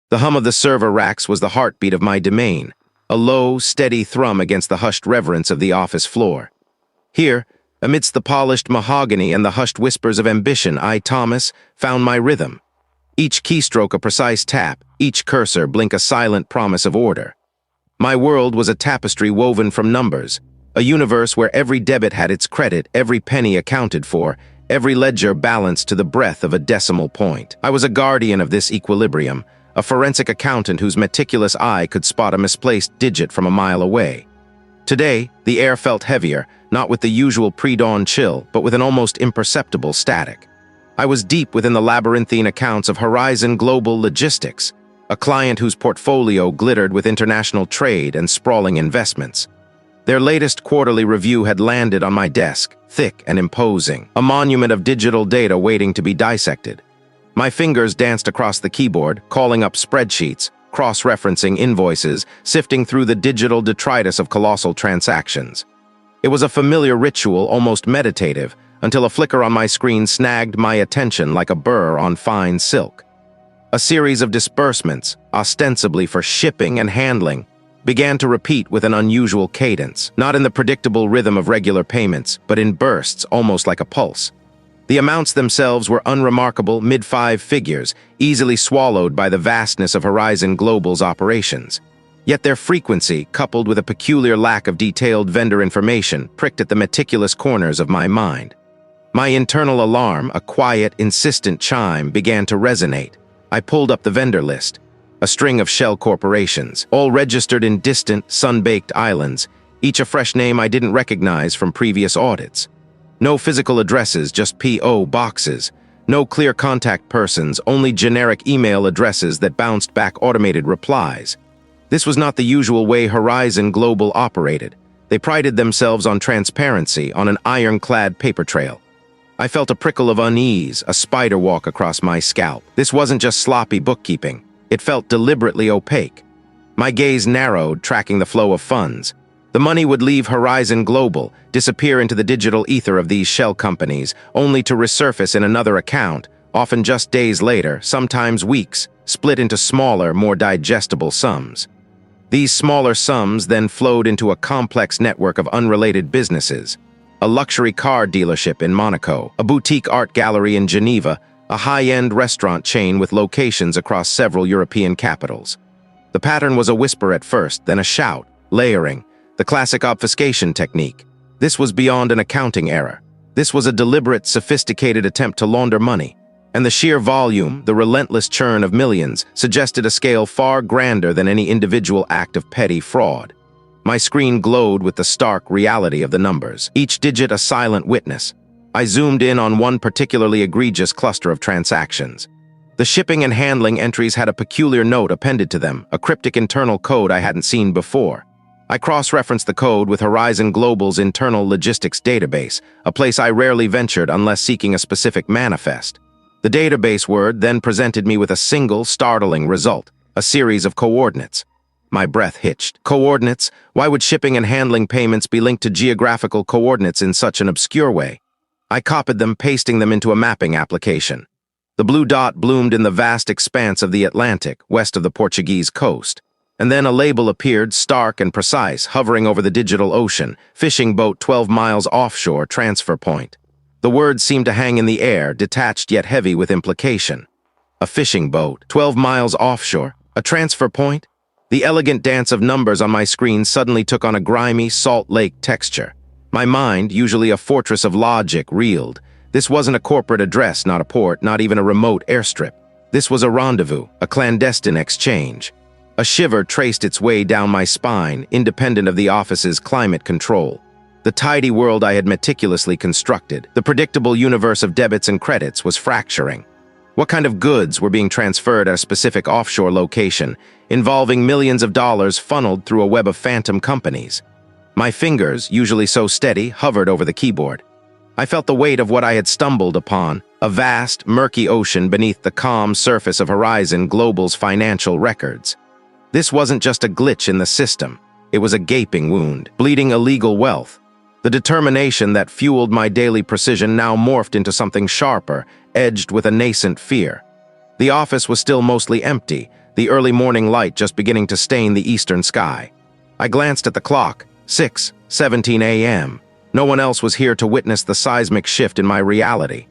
The hum of the server racks was the heartbeat of my domain, a low, steady thrum against the hushed reverence of the office floor. Here, amidst the polished mahogany and the hushed whispers of ambition, I, Thomas, found my rhythm. Each keystroke a precise tap, each cursor blink a silent promise of order. My world was a tapestry woven from numbers, a universe where every debit had its credit, every penny accounted for, every ledger balanced to the breadth of a decimal point. I was a guardian of this equilibrium, a forensic accountant whose meticulous eye could spot a misplaced digit from a mile away. Today, the air felt heavier, not with the usual pre-dawn chill, but with an almost imperceptible static. I was deep within the labyrinthine accounts of Horizon Global Logistics, a client whose portfolio glittered with international trade and sprawling investments. Their latest quarterly review had landed on my desk, thick and imposing, a monument of digital data waiting to be dissected. My fingers danced across the keyboard, calling up spreadsheets, cross-referencing invoices, sifting through the digital detritus of colossal transactions. It was a familiar ritual, almost meditative, until a flicker on my screen snagged my attention like a burr on fine silk. A series of disbursements, ostensibly for shipping and handling, began to repeat with an unusual cadence, not in the predictable rhythm of regular payments, but in bursts almost like a pulse. The amounts themselves were unremarkable mid-five figures, easily swallowed by the vastness of Horizon Global's operations. Yet their frequency, coupled with a peculiar lack of detailed vendor information, pricked at the meticulous corners of my mind. My internal alarm, a quiet, insistent chime, began to resonate. I pulled up the vendor list. A string of shell corporations, all registered in distant, sun-baked islands, each a fresh name I didn't recognize from previous audits. No physical addresses, just P.O. boxes. No clear contact persons, only generic email addresses that bounced back automated replies. This was not the usual way Horizon Global operated. They prided themselves on transparency, on an ironclad paper trail. I felt a prickle of unease, a spider walk across my scalp. This wasn't just sloppy bookkeeping. It felt deliberately opaque. My gaze narrowed, tracking the flow of funds. The money would leave Horizon Global, disappear into the digital ether of these shell companies, only to resurface in another account, often just days later, sometimes weeks, split into smaller, more digestible sums. These smaller sums then flowed into a complex network of unrelated businesses. A luxury car dealership in Monaco, a boutique art gallery in Geneva, a high-end restaurant chain with locations across several European capitals. The pattern was a whisper at first, then a shout, layering, the classic obfuscation technique. This was beyond an accounting error. This was a deliberate, sophisticated attempt to launder money, and the sheer volume, the relentless churn of millions, suggested a scale far grander than any individual act of petty fraud. My screen glowed with the stark reality of the numbers, each digit a silent witness. I zoomed in on one particularly egregious cluster of transactions. The shipping and handling entries had a peculiar note appended to them, a cryptic internal code I hadn't seen before. I cross-referenced the code with Horizon Global's internal logistics database, a place I rarely ventured unless seeking a specific manifest. The database word then presented me with a single, startling result, a series of coordinates. My breath hitched. Coordinates? Why would shipping and handling payments be linked to geographical coordinates in such an obscure way? I copied them, pasting them into a mapping application. The blue dot bloomed in the vast expanse of the Atlantic, west of the Portuguese coast. And then a label appeared, stark and precise, hovering over the digital ocean, fishing boat 12 miles offshore, transfer point. The words seemed to hang in the air, detached yet heavy with implication. A fishing boat, 12 miles offshore, a transfer point? The elegant dance of numbers on my screen suddenly took on a grimy, salt lake texture. My mind, usually a fortress of logic, reeled. This wasn't a corporate address, not a port, not even a remote airstrip. This was a rendezvous, a clandestine exchange. A shiver traced its way down my spine, independent of the office's climate control. The tidy world I had meticulously constructed, the predictable universe of debits and credits, was fracturing. What kind of goods were being transferred at a specific offshore location, involving millions of dollars funneled through a web of phantom companies? My fingers, usually so steady, hovered over the keyboard. I felt the weight of what I had stumbled upon, a vast, murky ocean beneath the calm surface of Horizon Global's financial records. This wasn't just a glitch in the system. It was a gaping wound, bleeding illegal wealth. The determination that fueled my daily precision now morphed into something sharper, edged with a nascent fear. The office was still mostly empty, the early morning light just beginning to stain the eastern sky. I glanced at the clock, 6:17 a.m. No one else was here to witness the seismic shift in my reality.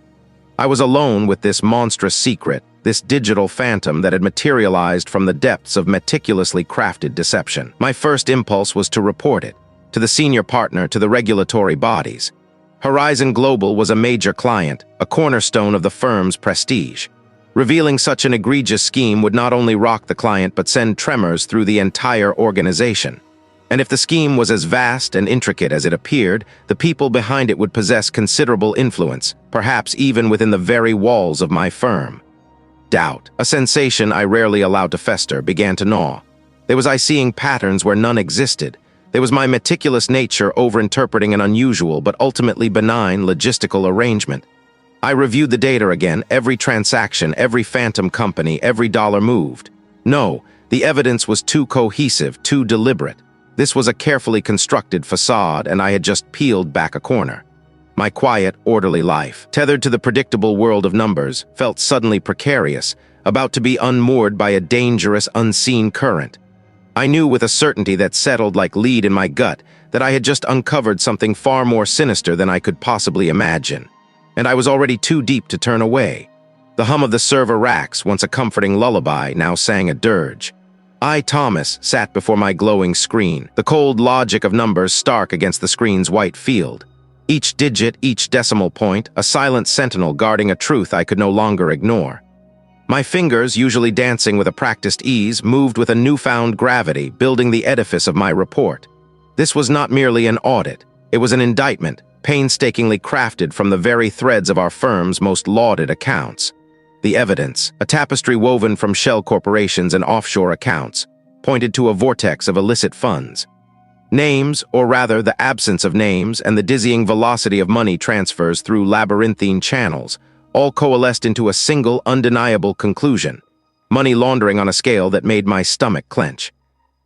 I was alone with this monstrous secret, this digital phantom that had materialized from the depths of meticulously crafted deception. My first impulse was to report it, to the senior partner, to the regulatory bodies. Horizon Global was a major client, a cornerstone of the firm's prestige. Revealing such an egregious scheme would not only rock the client but send tremors through the entire organization. And if the scheme was as vast and intricate as it appeared, the people behind it would possess considerable influence, perhaps even within the very walls of my firm. Doubt, a sensation I rarely allowed to fester, began to gnaw. There was I seeing patterns where none existed. There was my meticulous nature overinterpreting an unusual but ultimately benign logistical arrangement. I reviewed the data again, every transaction, every phantom company, every dollar moved. No, the evidence was too cohesive, too deliberate. This was a carefully constructed facade, and I had just peeled back a corner. My quiet, orderly life, tethered to the predictable world of numbers, felt suddenly precarious, about to be unmoored by a dangerous, unseen current. I knew with a certainty that settled like lead in my gut that I had just uncovered something far more sinister than I could possibly imagine. And I was already too deep to turn away. The hum of the server racks, once a comforting lullaby, now sang a dirge. I, Thomas, sat before my glowing screen, the cold logic of numbers stark against the screen's white field. Each digit, each decimal point, a silent sentinel guarding a truth I could no longer ignore. My fingers, usually dancing with a practiced ease, moved with a newfound gravity, building the edifice of my report. This was not merely an audit. It was an indictment, painstakingly crafted from the very threads of our firm's most lauded accounts. The evidence, a tapestry woven from shell corporations and offshore accounts, pointed to a vortex of illicit funds. Names, or rather the absence of names, and the dizzying velocity of money transfers through labyrinthine channels, all coalesced into a single, undeniable conclusion: money laundering on a scale that made my stomach clench.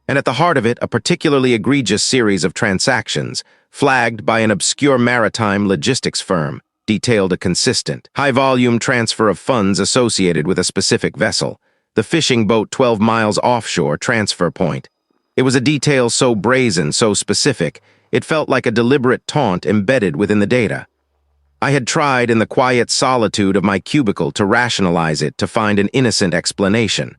And at the heart of it, a particularly egregious series of transactions, flagged by an obscure maritime logistics firm, detailed a consistent, high-volume transfer of funds associated with a specific vessel, the fishing boat 12 miles offshore transfer point. It was a detail so brazen, so specific, it felt like a deliberate taunt embedded within the data. I had tried in the quiet solitude of my cubicle to rationalize it, to find an innocent explanation.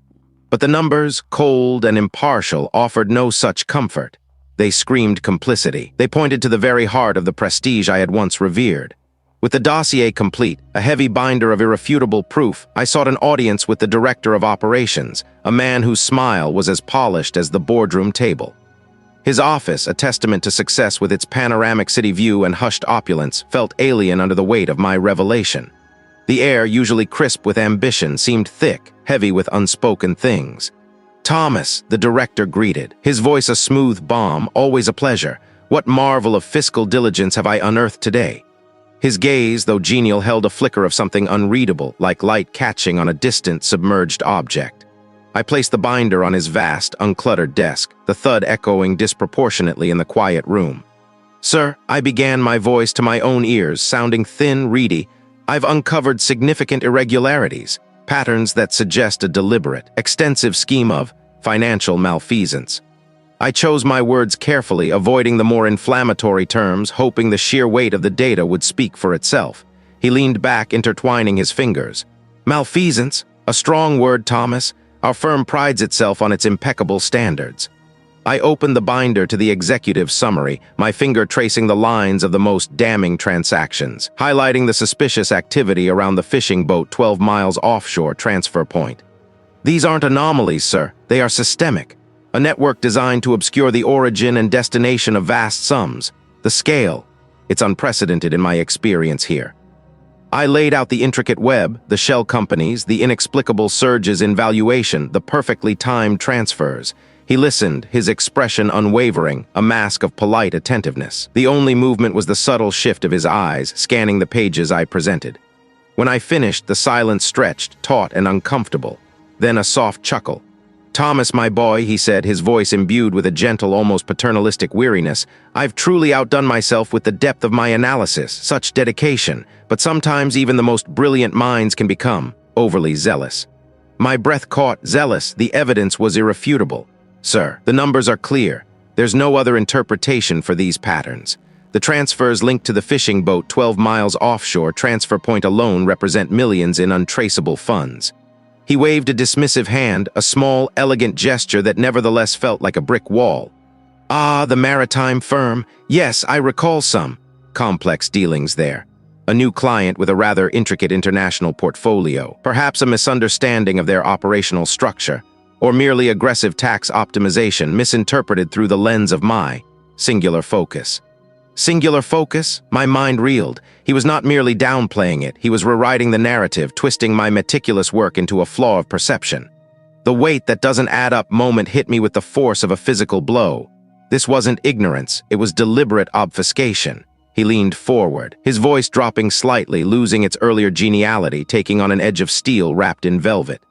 But the numbers, cold and impartial, offered no such comfort. They screamed complicity. They pointed to the very heart of the prestige I had once revered. With the dossier complete, a heavy binder of irrefutable proof, I sought an audience with the director of operations, a man whose smile was as polished as the boardroom table. His office, a testament to success with its panoramic city view and hushed opulence, felt alien under the weight of my revelation. The air, usually crisp with ambition, seemed thick, heavy with unspoken things. "Thomas," the director greeted, his voice a smooth balm, always a pleasure. "What marvel of fiscal diligence have I unearthed today?" His gaze, though genial, held a flicker of something unreadable, like light catching on a distant, submerged object. I placed the binder on his vast, uncluttered desk, the thud echoing disproportionately in the quiet room. "Sir," I began, my voice to my own ears, sounding thin, reedy, "I've uncovered significant irregularities, patterns that suggest a deliberate, extensive scheme of financial malfeasance." I chose my words carefully, avoiding the more inflammatory terms, hoping the sheer weight of the data would speak for itself. He leaned back, intertwining his fingers. "Malfeasance? A strong word, Thomas. Our firm prides itself on its impeccable standards." I opened the binder to the executive summary, my finger tracing the lines of the most damning transactions, highlighting the suspicious activity around the fishing boat 12 miles offshore transfer point. "These aren't anomalies, sir. They are systemic. A network designed to obscure the origin and destination of vast sums. The scale, it's unprecedented in my experience here." I laid out the intricate web, the shell companies, the inexplicable surges in valuation, the perfectly timed transfers. He listened, his expression unwavering, a mask of polite attentiveness. The only movement was the subtle shift of his eyes, scanning the pages I presented. When I finished, the silence stretched, taut and uncomfortable. Then a soft chuckle. "Thomas, my boy," he said, his voice imbued with a gentle, almost paternalistic weariness, "I've truly outdone myself with the depth of my analysis, such dedication, but sometimes even the most brilliant minds can become overly zealous. My breath caught, zealous. The evidence was irrefutable. Sir, the numbers are clear. There's no other interpretation for these patterns. The transfers linked to the fishing boat 12 miles offshore transfer point alone represent millions in untraceable funds. He waved a dismissive hand, a small, elegant gesture that nevertheless felt like a brick wall. Ah, the maritime firm. Yes, I recall some complex dealings there. A new client with a rather intricate international portfolio, perhaps a misunderstanding of their operational structure, or merely aggressive tax optimization misinterpreted through the lens of my singular focus. Singular focus? My mind reeled. He was not merely downplaying it, he was rewriting the narrative, twisting my meticulous work into a flaw of perception. The weight that doesn't add up moment hit me with the force of a physical blow. This wasn't ignorance, it was deliberate obfuscation. He leaned forward, his voice dropping slightly, losing its earlier geniality, taking on an edge of steel wrapped in velvet.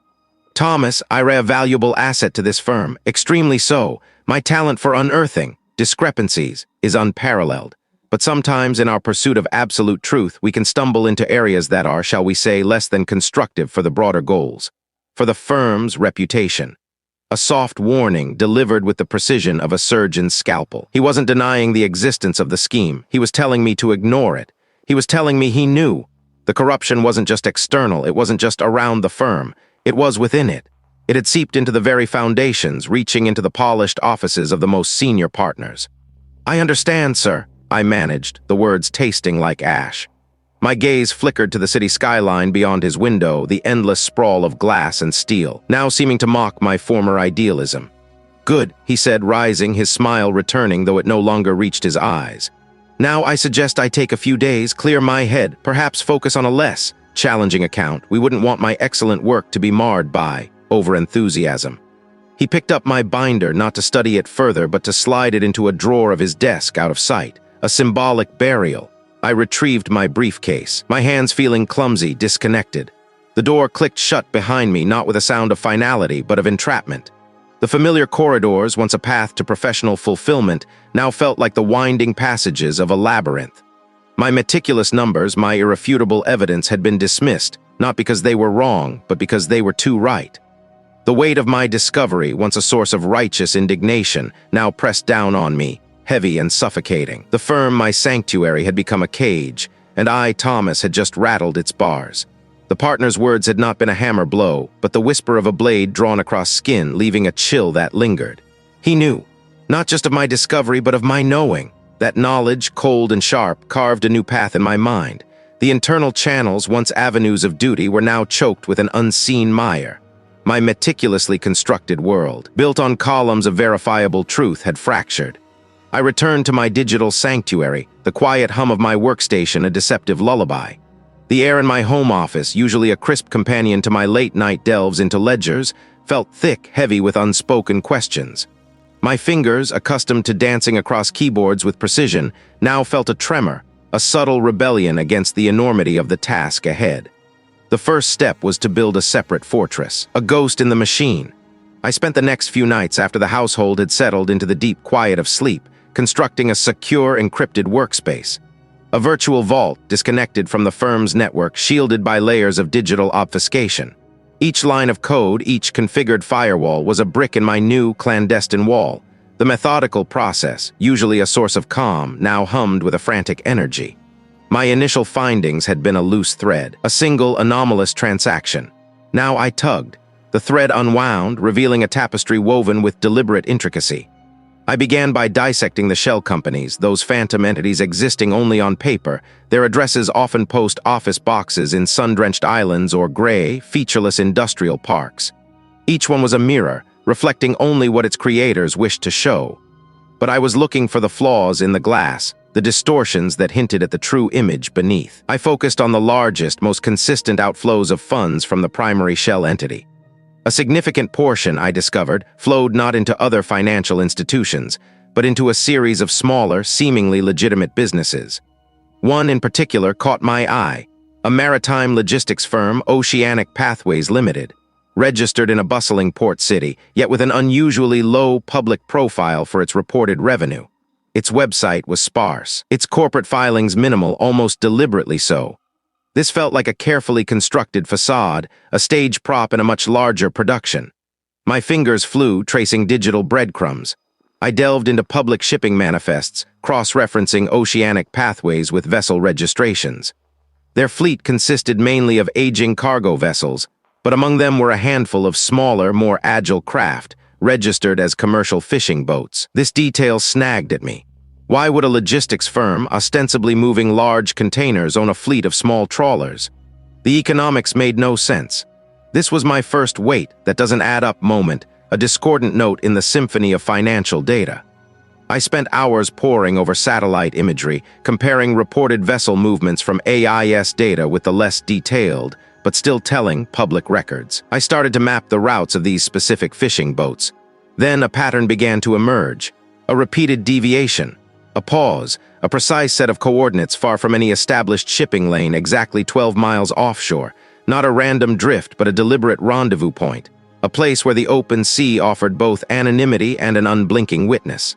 Thomas, I'm a valuable asset to this firm, extremely so. My talent for unearthing discrepancies is unparalleled. But sometimes in our pursuit of absolute truth, we can stumble into areas that are, shall we say, less than constructive for the broader goals. For the firm's reputation. A soft warning delivered with the precision of a surgeon's scalpel. He wasn't denying the existence of the scheme. He was telling me to ignore it. He was telling me he knew. The corruption wasn't just external, it wasn't just around the firm. It was within it. It had seeped into the very foundations, reaching into the polished offices of the most senior partners. I understand, sir, I managed, the words tasting like ash. My gaze flickered to the city skyline beyond his window, the endless sprawl of glass and steel, now seeming to mock my former idealism. Good, he said, rising, his smile returning, though it no longer reached his eyes. Now I suggest I take a few days, clear my head, perhaps focus on a less challenging account. We wouldn't want my excellent work to be marred by overenthusiasm. He picked up my binder, not to study it further, but to slide it into a drawer of his desk out of sight, a symbolic burial. I retrieved my briefcase, my hands feeling clumsy, disconnected. The door clicked shut behind me, not with a sound of finality, but of entrapment. The familiar corridors, once a path to professional fulfillment, now felt like the winding passages of a labyrinth. My meticulous numbers, my irrefutable evidence had been dismissed, not because they were wrong, but because they were too right. The weight of my discovery, once a source of righteous indignation, now pressed down on me, heavy and suffocating. The firm, my sanctuary, had become a cage, and I, Thomas, had just rattled its bars. The partner's words had not been a hammer blow, but the whisper of a blade drawn across skin, leaving a chill that lingered. He knew, not just of my discovery, but of my knowing. That knowledge, cold and sharp, carved a new path in my mind. The internal channels, once avenues of duty, were now choked with an unseen mire. My meticulously constructed world, built on columns of verifiable truth, had fractured. I returned to my digital sanctuary, the quiet hum of my workstation a deceptive lullaby. The air in my home office, usually a crisp companion to my late-night delves into ledgers, felt thick, heavy with unspoken questions. My fingers, accustomed to dancing across keyboards with precision, now felt a tremor, a subtle rebellion against the enormity of the task ahead. The first step was to build a separate fortress, a ghost in the machine. I spent the next few nights after the household had settled into the deep quiet of sleep, constructing a secure, encrypted workspace. A virtual vault, disconnected from the firm's network, shielded by layers of digital obfuscation. Each line of code, each configured firewall, was a brick in my new, clandestine wall. The methodical process, usually a source of calm, now hummed with a frantic energy. My initial findings had been a loose thread, a single, anomalous transaction. Now I tugged. The thread unwound, revealing a tapestry woven with deliberate intricacy. I began by dissecting the shell companies, those phantom entities existing only on paper. Their addresses often post office boxes in sun-drenched islands or gray, featureless industrial parks. Each one was a mirror, reflecting only what its creators wished to show. But I was looking for the flaws in the glass, the distortions that hinted at the true image beneath. I focused on the largest, most consistent outflows of funds from the primary shell entity. A significant portion, I discovered, flowed not into other financial institutions, but into a series of smaller, seemingly legitimate businesses. One in particular caught my eye, a maritime logistics firm, Oceanic Pathways Limited, registered in a bustling port city, yet with an unusually low public profile for its reported revenue. Its website was sparse, its corporate filings minimal, almost deliberately so. This felt like a carefully constructed facade, a stage prop in a much larger production. My fingers flew, tracing digital breadcrumbs. I delved into public shipping manifests, cross-referencing oceanic pathways with vessel registrations. Their fleet consisted mainly of aging cargo vessels, but among them were a handful of smaller, more agile craft, registered as commercial fishing boats. This detail snagged at me. Why would a logistics firm, ostensibly moving large containers, own a fleet of small trawlers? The economics made no sense. This was my first wait that doesn't add up moment, a discordant note in the symphony of financial data. I spent hours poring over satellite imagery, comparing reported vessel movements from AIS data with the less detailed, but still telling public records. I started to map the routes of these specific fishing boats. Then a pattern began to emerge, a repeated deviation, a pause, a precise set of coordinates far from any established shipping lane exactly 12 miles offshore, not a random drift but a deliberate rendezvous point, a place where the open sea offered both anonymity and an unblinking witness.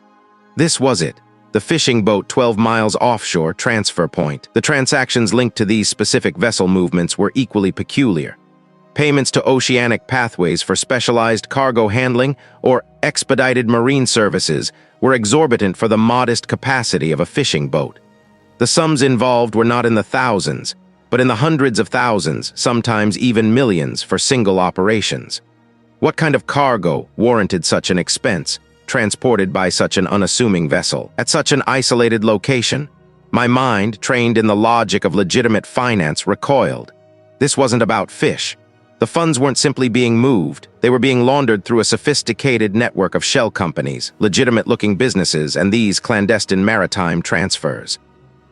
This was it, the fishing boat 12 miles offshore transfer point. The transactions linked to these specific vessel movements were equally peculiar. Payments to oceanic pathways for specialized cargo handling or expedited marine services were exorbitant for the modest capacity of a fishing boat. The sums involved were not in the thousands, but in the hundreds of thousands, sometimes even millions, for single operations. What kind of cargo warranted such an expense, transported by such an unassuming vessel, at such an isolated location? My mind, trained in the logic of legitimate finance, recoiled. This wasn't about fish. The funds weren't simply being moved, they were being laundered through a sophisticated network of shell companies, legitimate-looking businesses, and these clandestine maritime transfers.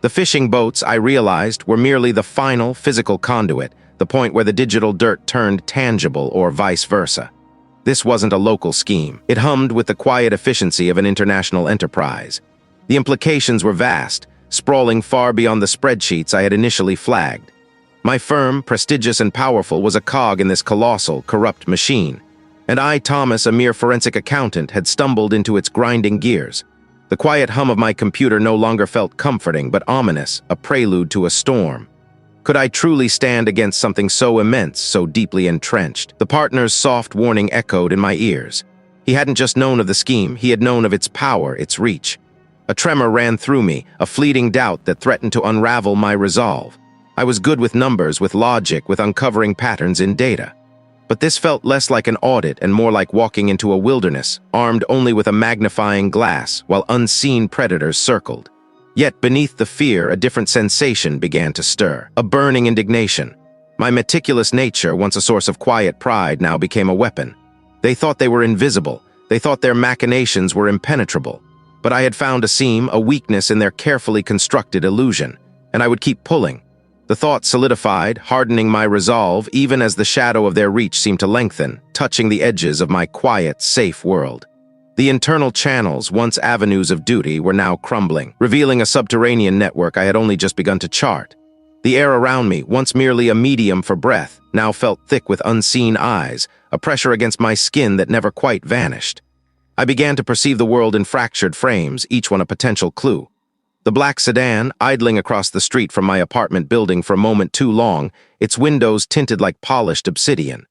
The fishing boats, I realized, were merely the final physical conduit, the point where the digital dirt turned tangible or vice versa. This wasn't a local scheme. It hummed with the quiet efficiency of an international enterprise. The implications were vast, sprawling far beyond the spreadsheets I had initially flagged. My firm, prestigious and powerful, was a cog in this colossal, corrupt machine, and I, Thomas, a mere forensic accountant, had stumbled into its grinding gears. The quiet hum of my computer no longer felt comforting, but ominous, a prelude to a storm. Could I truly stand against something so immense, so deeply entrenched? The partner's soft warning echoed in my ears. He hadn't just known of the scheme, he had known of its power, its reach. A tremor ran through me, a fleeting doubt that threatened to unravel my resolve. I was good with numbers, with logic, with uncovering patterns in data. But this felt less like an audit and more like walking into a wilderness, armed only with a magnifying glass, while unseen predators circled. Yet beneath the fear, a different sensation began to stir, a burning indignation. My meticulous nature, once a source of quiet pride, now became a weapon. They thought they were invisible. They thought their machinations were impenetrable. But I had found a seam, a weakness in their carefully constructed illusion, and I would keep pulling. The thought solidified, hardening my resolve even as the shadow of their reach seemed to lengthen, touching the edges of my quiet, safe world. The internal channels, once avenues of duty, were now crumbling, revealing a subterranean network I had only just begun to chart. The air around me, once merely a medium for breath, now felt thick with unseen eyes, a pressure against my skin that never quite vanished. I began to perceive the world in fractured frames, each one a potential clue. The black sedan, idling across the street from my apartment building for a moment too long, its windows tinted like polished obsidian.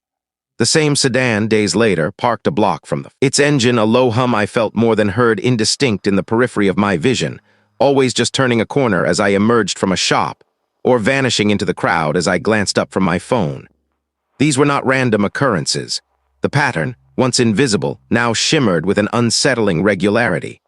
The same sedan, days later, parked a block from its engine, a low hum I felt more than heard, indistinct in the periphery of my vision, always just turning a corner as I emerged from a shop, or vanishing into the crowd as I glanced up from my phone. These were not random occurrences. The pattern, once invisible, now shimmered with an unsettling regularity.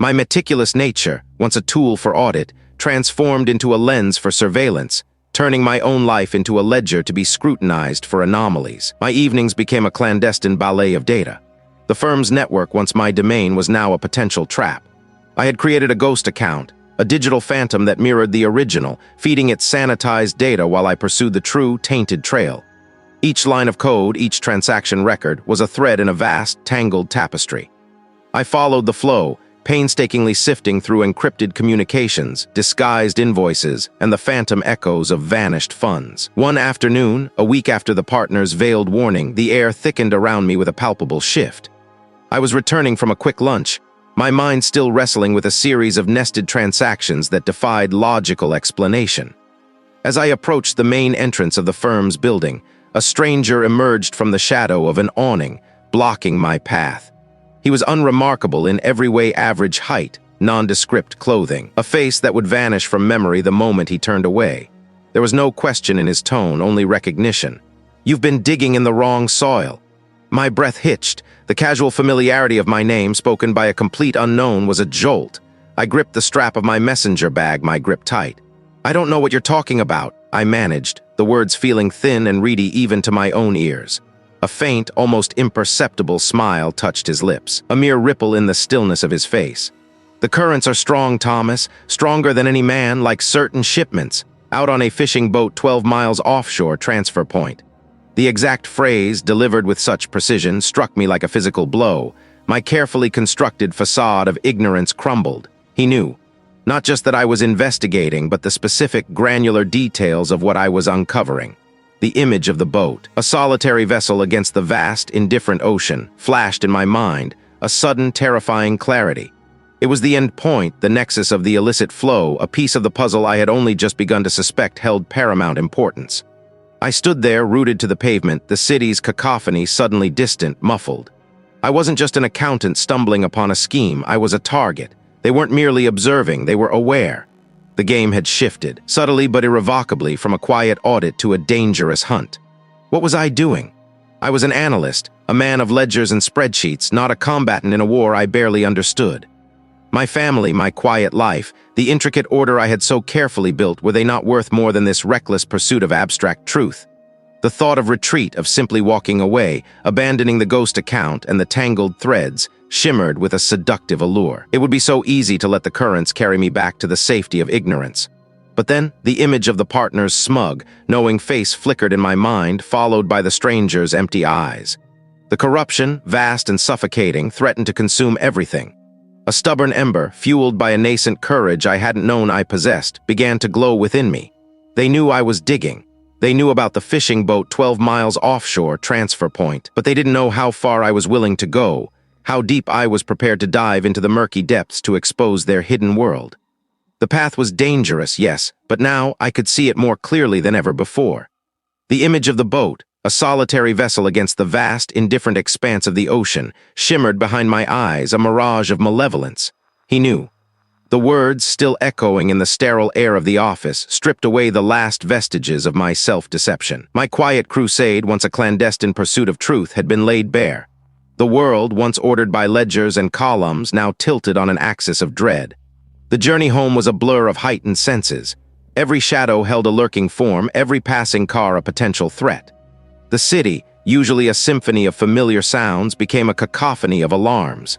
My meticulous nature, once a tool for audit, transformed into a lens for surveillance, turning my own life into a ledger to be scrutinized for anomalies. My evenings became a clandestine ballet of data. The firm's network, once my domain, was now a potential trap. I had created a ghost account, a digital phantom that mirrored the original, feeding its sanitized data while I pursued the true, tainted trail. Each line of code, each transaction record, was a thread in a vast, tangled tapestry. I followed the flow, painstakingly sifting through encrypted communications, disguised invoices, and the phantom echoes of vanished funds. One afternoon, a week after the partner's veiled warning, the air thickened around me with a palpable shift. I was returning from a quick lunch, my mind still wrestling with a series of nested transactions that defied logical explanation. As I approached the main entrance of the firm's building, a stranger emerged from the shadow of an awning, blocking my path. He was unremarkable in every way: average height, nondescript clothing, a face that would vanish from memory the moment he turned away. There was no question in his tone, only recognition. "You've been digging in the wrong soil." My breath hitched. The casual familiarity of my name, spoken by a complete unknown, was a jolt. I gripped the strap of my messenger bag, my grip tight. "I don't know what you're talking about," I managed, the words feeling thin and reedy even to my own ears. A faint, almost imperceptible smile touched his lips, a mere ripple in the stillness of his face. "The currents are strong, Thomas, stronger than any man, like certain shipments, out on a fishing boat 12 miles offshore transfer point." The exact phrase, delivered with such precision, struck me like a physical blow. My carefully constructed facade of ignorance crumbled. He knew. Not just that I was investigating, but the specific, granular details of what I was uncovering. The image of the boat, a solitary vessel against the vast, indifferent ocean, flashed in my mind, a sudden, terrifying clarity. It was the end point, the nexus of the illicit flow, a piece of the puzzle I had only just begun to suspect held paramount importance. I stood there, rooted to the pavement, the city's cacophony suddenly distant, muffled. I wasn't just an accountant stumbling upon a scheme, I was a target. They weren't merely observing, they were aware. The game had shifted, subtly but irrevocably, from a quiet audit to a dangerous hunt. What was I doing? I was an analyst, a man of ledgers and spreadsheets, not a combatant in a war I barely understood. My family, my quiet life, the intricate order I had so carefully built, were they not worth more than this reckless pursuit of abstract truth? The thought of retreat, of simply walking away, abandoning the ghost account and the tangled threads, shimmered with a seductive allure. It would be so easy to let the currents carry me back to the safety of ignorance. But then, the image of the partner's smug, knowing face flickered in my mind, followed by the stranger's empty eyes. The corruption, vast and suffocating, threatened to consume everything. A stubborn ember, fueled by a nascent courage I hadn't known I possessed, began to glow within me. They knew I was digging. They knew about the fishing boat 12 miles offshore transfer point, but they didn't know how far I was willing to go, how deep I was prepared to dive into the murky depths to expose their hidden world. The path was dangerous, yes, but now I could see it more clearly than ever before. The image of the boat, a solitary vessel against the vast, indifferent expanse of the ocean, shimmered behind my eyes, a mirage of malevolence. He knew. The words, still echoing in the sterile air of the office, stripped away the last vestiges of my self-deception. My quiet crusade, once a clandestine pursuit of truth, had been laid bare. The world, once ordered by ledgers and columns, now tilted on an axis of dread. The journey home was a blur of heightened senses. Every shadow held a lurking form, every passing car a potential threat. The city, usually a symphony of familiar sounds, became a cacophony of alarms.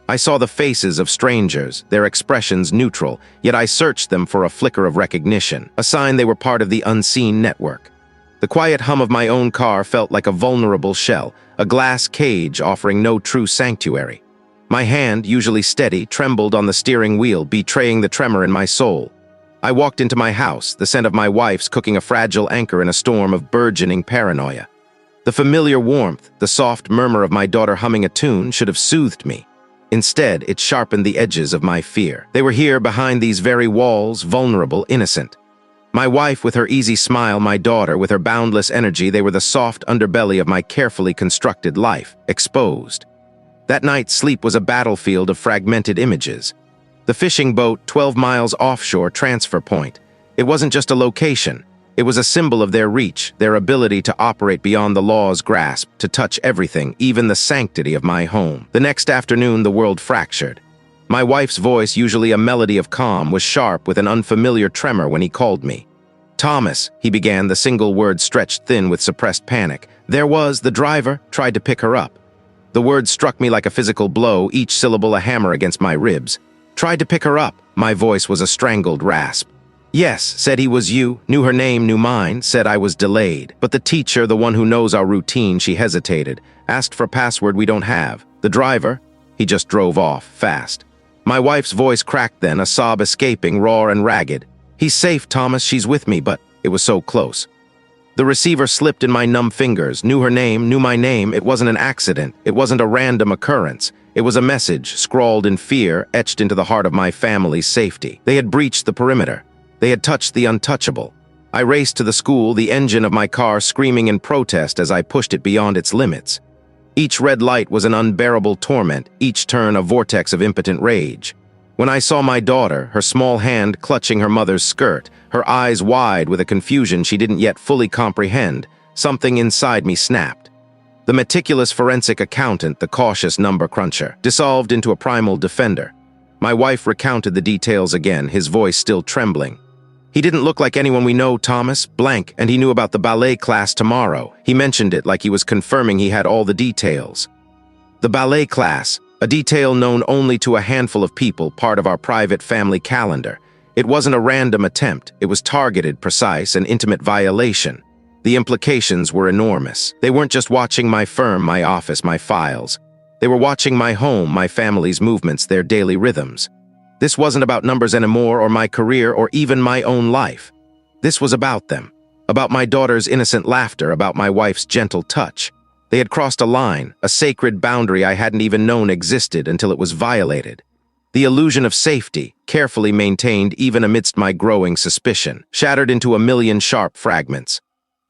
I saw the faces of strangers, their expressions neutral, yet I searched them for a flicker of recognition, a sign they were part of the unseen network. The quiet hum of my own car felt like a vulnerable shell, a glass cage offering no true sanctuary. My hand, usually steady, trembled on the steering wheel, betraying the tremor in my soul. I walked into my house, the scent of my wife's cooking a fragile anchor in a storm of burgeoning paranoia. The familiar warmth, the soft murmur of my daughter humming a tune should have soothed me. Instead, it sharpened the edges of my fear. They were here behind these very walls, vulnerable, innocent. My wife with her easy smile, my daughter with her boundless energy, they were the soft underbelly of my carefully constructed life, exposed. That night's sleep was a battlefield of fragmented images. The fishing boat 12 miles offshore transfer point. It wasn't just a location. It was a symbol of their reach, their ability to operate beyond the law's grasp, to touch everything, even the sanctity of my home. The next afternoon, the world fractured. My wife's voice, usually a melody of calm, was sharp with an unfamiliar tremor when he called me. "Thomas," he began, the single word stretched thin with suppressed panic. "There was, the driver tried to pick her up." The words struck me like a physical blow, each syllable a hammer against my ribs. "Tried to pick her up." My voice was a strangled rasp. "Yes, said he was you, knew her name, knew mine, said I was delayed. But the teacher, the one who knows our routine," she hesitated, "asked for a password we don't have. The driver, he just drove off, fast." My wife's voice cracked then, a sob escaping, raw and ragged. "He's safe, Thomas, she's with me, but..." It was so close. The receiver slipped in my numb fingers, knew her name, knew my name. It wasn't an accident. It wasn't a random occurrence. It was a message, scrawled in fear, etched into the heart of my family's safety. They had breached the perimeter. They had touched the untouchable. I raced to the school, the engine of my car screaming in protest as I pushed it beyond its limits. Each red light was an unbearable torment, each turn a vortex of impotent rage. When I saw my daughter, her small hand clutching her mother's skirt, her eyes wide with a confusion she didn't yet fully comprehend, something inside me snapped. The meticulous forensic accountant, the cautious number cruncher, dissolved into a primal defender. My wife recounted the details again, his voice still trembling. He didn't look like anyone we know, Thomas, blank, and he knew about the ballet class tomorrow. He mentioned it like he was confirming he had all the details. The ballet class, a detail known only to a handful of people, part of our private family calendar. It wasn't a random attempt, it was targeted, precise, and intimate violation. The implications were enormous. They weren't just watching my firm, my office, my files. They were watching my home, my family's movements, their daily rhythms. This wasn't about numbers anymore, or my career, or even my own life. This was about them. About my daughter's innocent laughter, about my wife's gentle touch. They had crossed a line, a sacred boundary I hadn't even known existed until it was violated. The illusion of safety, carefully maintained even amidst my growing suspicion, shattered into a million sharp fragments.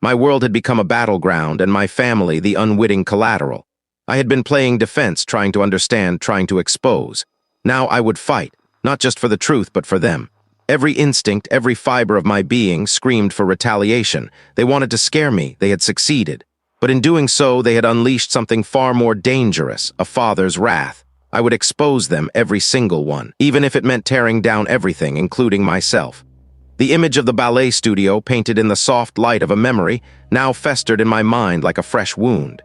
My world had become a battleground, and my family the unwitting collateral. I had been playing defense, trying to understand, trying to expose. Now I would fight, not just for the truth, but for them. Every instinct, every fiber of my being screamed for retaliation. They wanted to scare me, they had succeeded. But in doing so, they had unleashed something far more dangerous, a father's wrath. I would expose them, every single one, even if it meant tearing down everything, including myself. The image of the ballet studio, painted in the soft light of a memory, now festered in my mind like a fresh wound.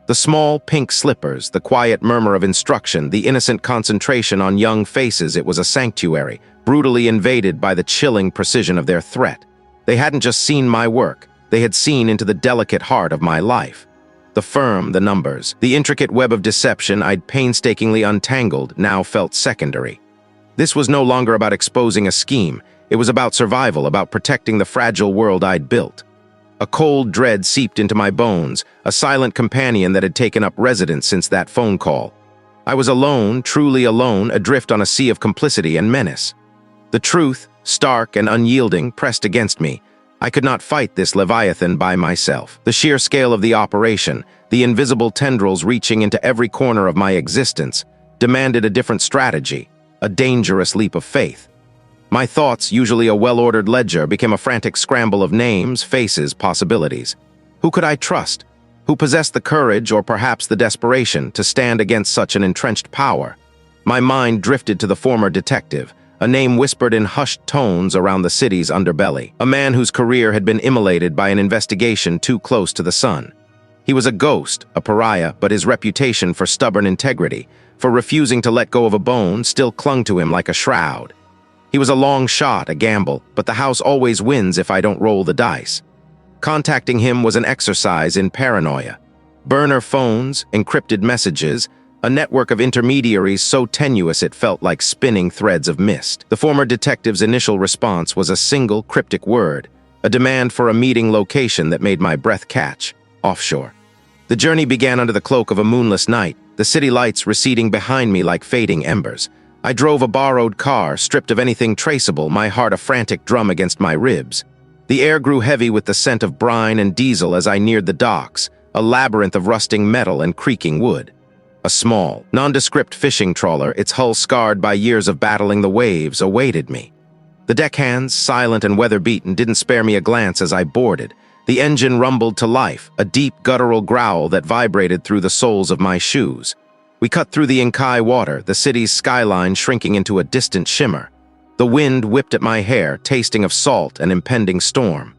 The small pink slippers, the quiet murmur of instruction, the innocent concentration on young faces, it was a sanctuary, brutally invaded by the chilling precision of their threat. They hadn't just seen my work, they had seen into the delicate heart of my life. The firm, the numbers, the intricate web of deception I'd painstakingly untangled now felt secondary. This was no longer about exposing a scheme, it was about survival, about protecting the fragile world I'd built. A cold dread seeped into my bones, a silent companion that had taken up residence since that phone call. I was alone, truly alone, adrift on a sea of complicity and menace. The truth, stark and unyielding, pressed against me. I could not fight this leviathan by myself. The sheer scale of the operation, the invisible tendrils reaching into every corner of my existence, demanded a different strategy, a dangerous leap of faith. My thoughts, usually a well-ordered ledger, became a frantic scramble of names, faces, possibilities. Who could I trust? Who possessed the courage, or perhaps the desperation, to stand against such an entrenched power? My mind drifted to the former detective, a name whispered in hushed tones around the city's underbelly, a man whose career had been immolated by an investigation too close to the sun. He was a ghost, a pariah, but his reputation for stubborn integrity, for refusing to let go of a bone, still clung to him like a shroud. He was a long shot, a gamble, but the house always wins if I don't roll the dice. Contacting him was an exercise in paranoia. Burner phones, encrypted messages, a network of intermediaries so tenuous it felt like spinning threads of mist. The former detective's initial response was a single cryptic word, a demand for a meeting location that made my breath catch: offshore. The journey began under the cloak of a moonless night, the city lights receding behind me like fading embers. I drove a borrowed car, stripped of anything traceable, my heart a frantic drum against my ribs. The air grew heavy with the scent of brine and diesel as I neared the docks, a labyrinth of rusting metal and creaking wood. A small, nondescript fishing trawler, its hull scarred by years of battling the waves, awaited me. The deckhands, silent and weather-beaten, didn't spare me a glance as I boarded. The engine rumbled to life, a deep guttural growl that vibrated through the soles of my shoes. We cut through the Inkai water, the city's skyline shrinking into a distant shimmer. The wind whipped at my hair, tasting of salt and impending storm.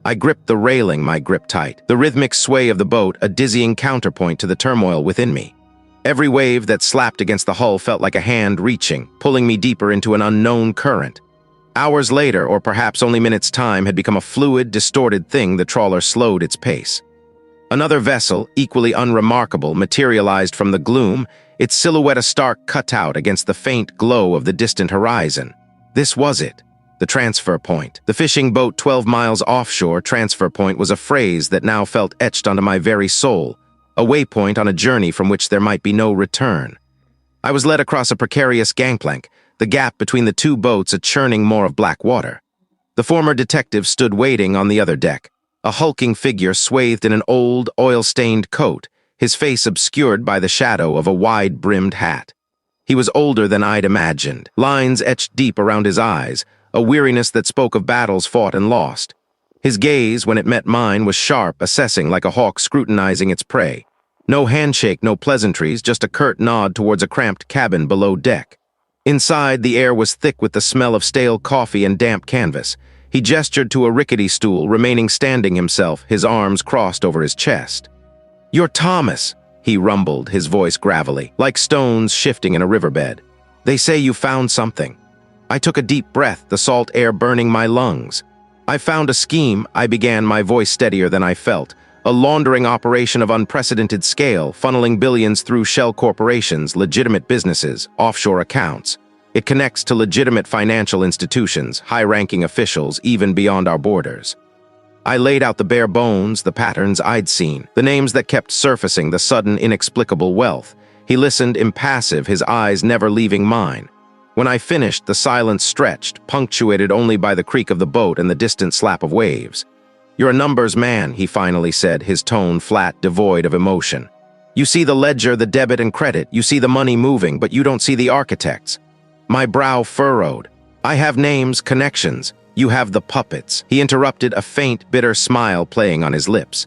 I gripped the railing, my grip tight, the rhythmic sway of the boat a dizzying counterpoint to the turmoil within me. Every wave that slapped against the hull felt like a hand reaching, pulling me deeper into an unknown current. Hours later, or perhaps only minutes' time, had become a fluid, distorted thing. The trawler slowed its pace. Another vessel, equally unremarkable, materialized from the gloom, its silhouette a stark cutout against the faint glow of the distant horizon. This was it, the transfer point. The fishing boat 12 miles offshore, transfer point, was a phrase that now felt etched onto my very soul, a waypoint on a journey from which there might be no return. I was led across a precarious gangplank, the gap between the two boats a churning maw of black water. The former detective stood waiting on the other deck, a hulking figure swathed in an old, oil-stained coat, his face obscured by the shadow of a wide-brimmed hat. He was older than I'd imagined, lines etched deep around his eyes, a weariness that spoke of battles fought and lost. His gaze, when it met mine, was sharp, assessing like a hawk scrutinizing its prey. No handshake, no pleasantries, just a curt nod towards a cramped cabin below deck. Inside, the air was thick with the smell of stale coffee and damp canvas. He gestured to a rickety stool, remaining standing himself, his arms crossed over his chest. "You're Thomas," he rumbled, his voice gravelly, like stones shifting in a riverbed. "They say you found something." I took a deep breath, the salt air burning my lungs. "I found a scheme," I began, my voice steadier than I felt. "A laundering operation of unprecedented scale, funneling billions through shell corporations, legitimate businesses, offshore accounts. It connects to legitimate financial institutions, high-ranking officials, even beyond our borders." I laid out the bare bones, the patterns I'd seen, the names that kept surfacing, the sudden, inexplicable wealth. He listened, impassive, his eyes never leaving mine. When I finished, the silence stretched, punctuated only by the creak of the boat and the distant slap of waves. "You're a numbers man," he finally said, his tone flat, devoid of emotion. "You see the ledger, the debit and credit, you see the money moving, but you don't see the architects." My brow furrowed. "I have names, connections. You have the puppets." He interrupted, a faint, bitter smile playing on his lips.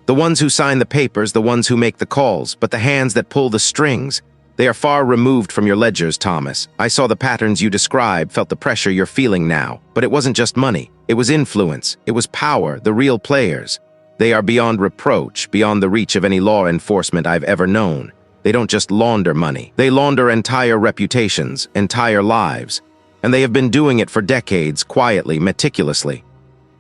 "The ones who sign the papers, the ones who make the calls, but the hands that pull the strings, they are far removed from your ledgers, Thomas. I saw the patterns you described, felt the pressure you're feeling now. But it wasn't just money. It was influence. It was power, the real players. They are beyond reproach, beyond the reach of any law enforcement I've ever known. They don't just launder money. They launder entire reputations, entire lives. And they have been doing it for decades, quietly, meticulously.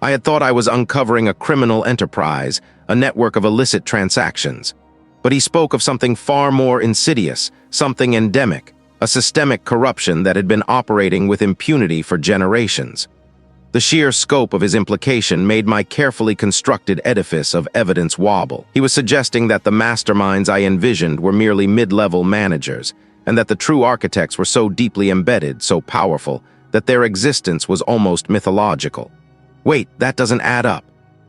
I had thought I was uncovering a criminal enterprise, a network of illicit transactions. But he spoke of something far more insidious, something endemic, a systemic corruption that had been operating with impunity for generations. The sheer scope of his implication made my carefully constructed edifice of evidence wobble. He was suggesting that the masterminds I envisioned were merely mid-level managers, and that the true architects were so deeply embedded, so powerful, that their existence was almost mythological. Wait, that doesn't add up.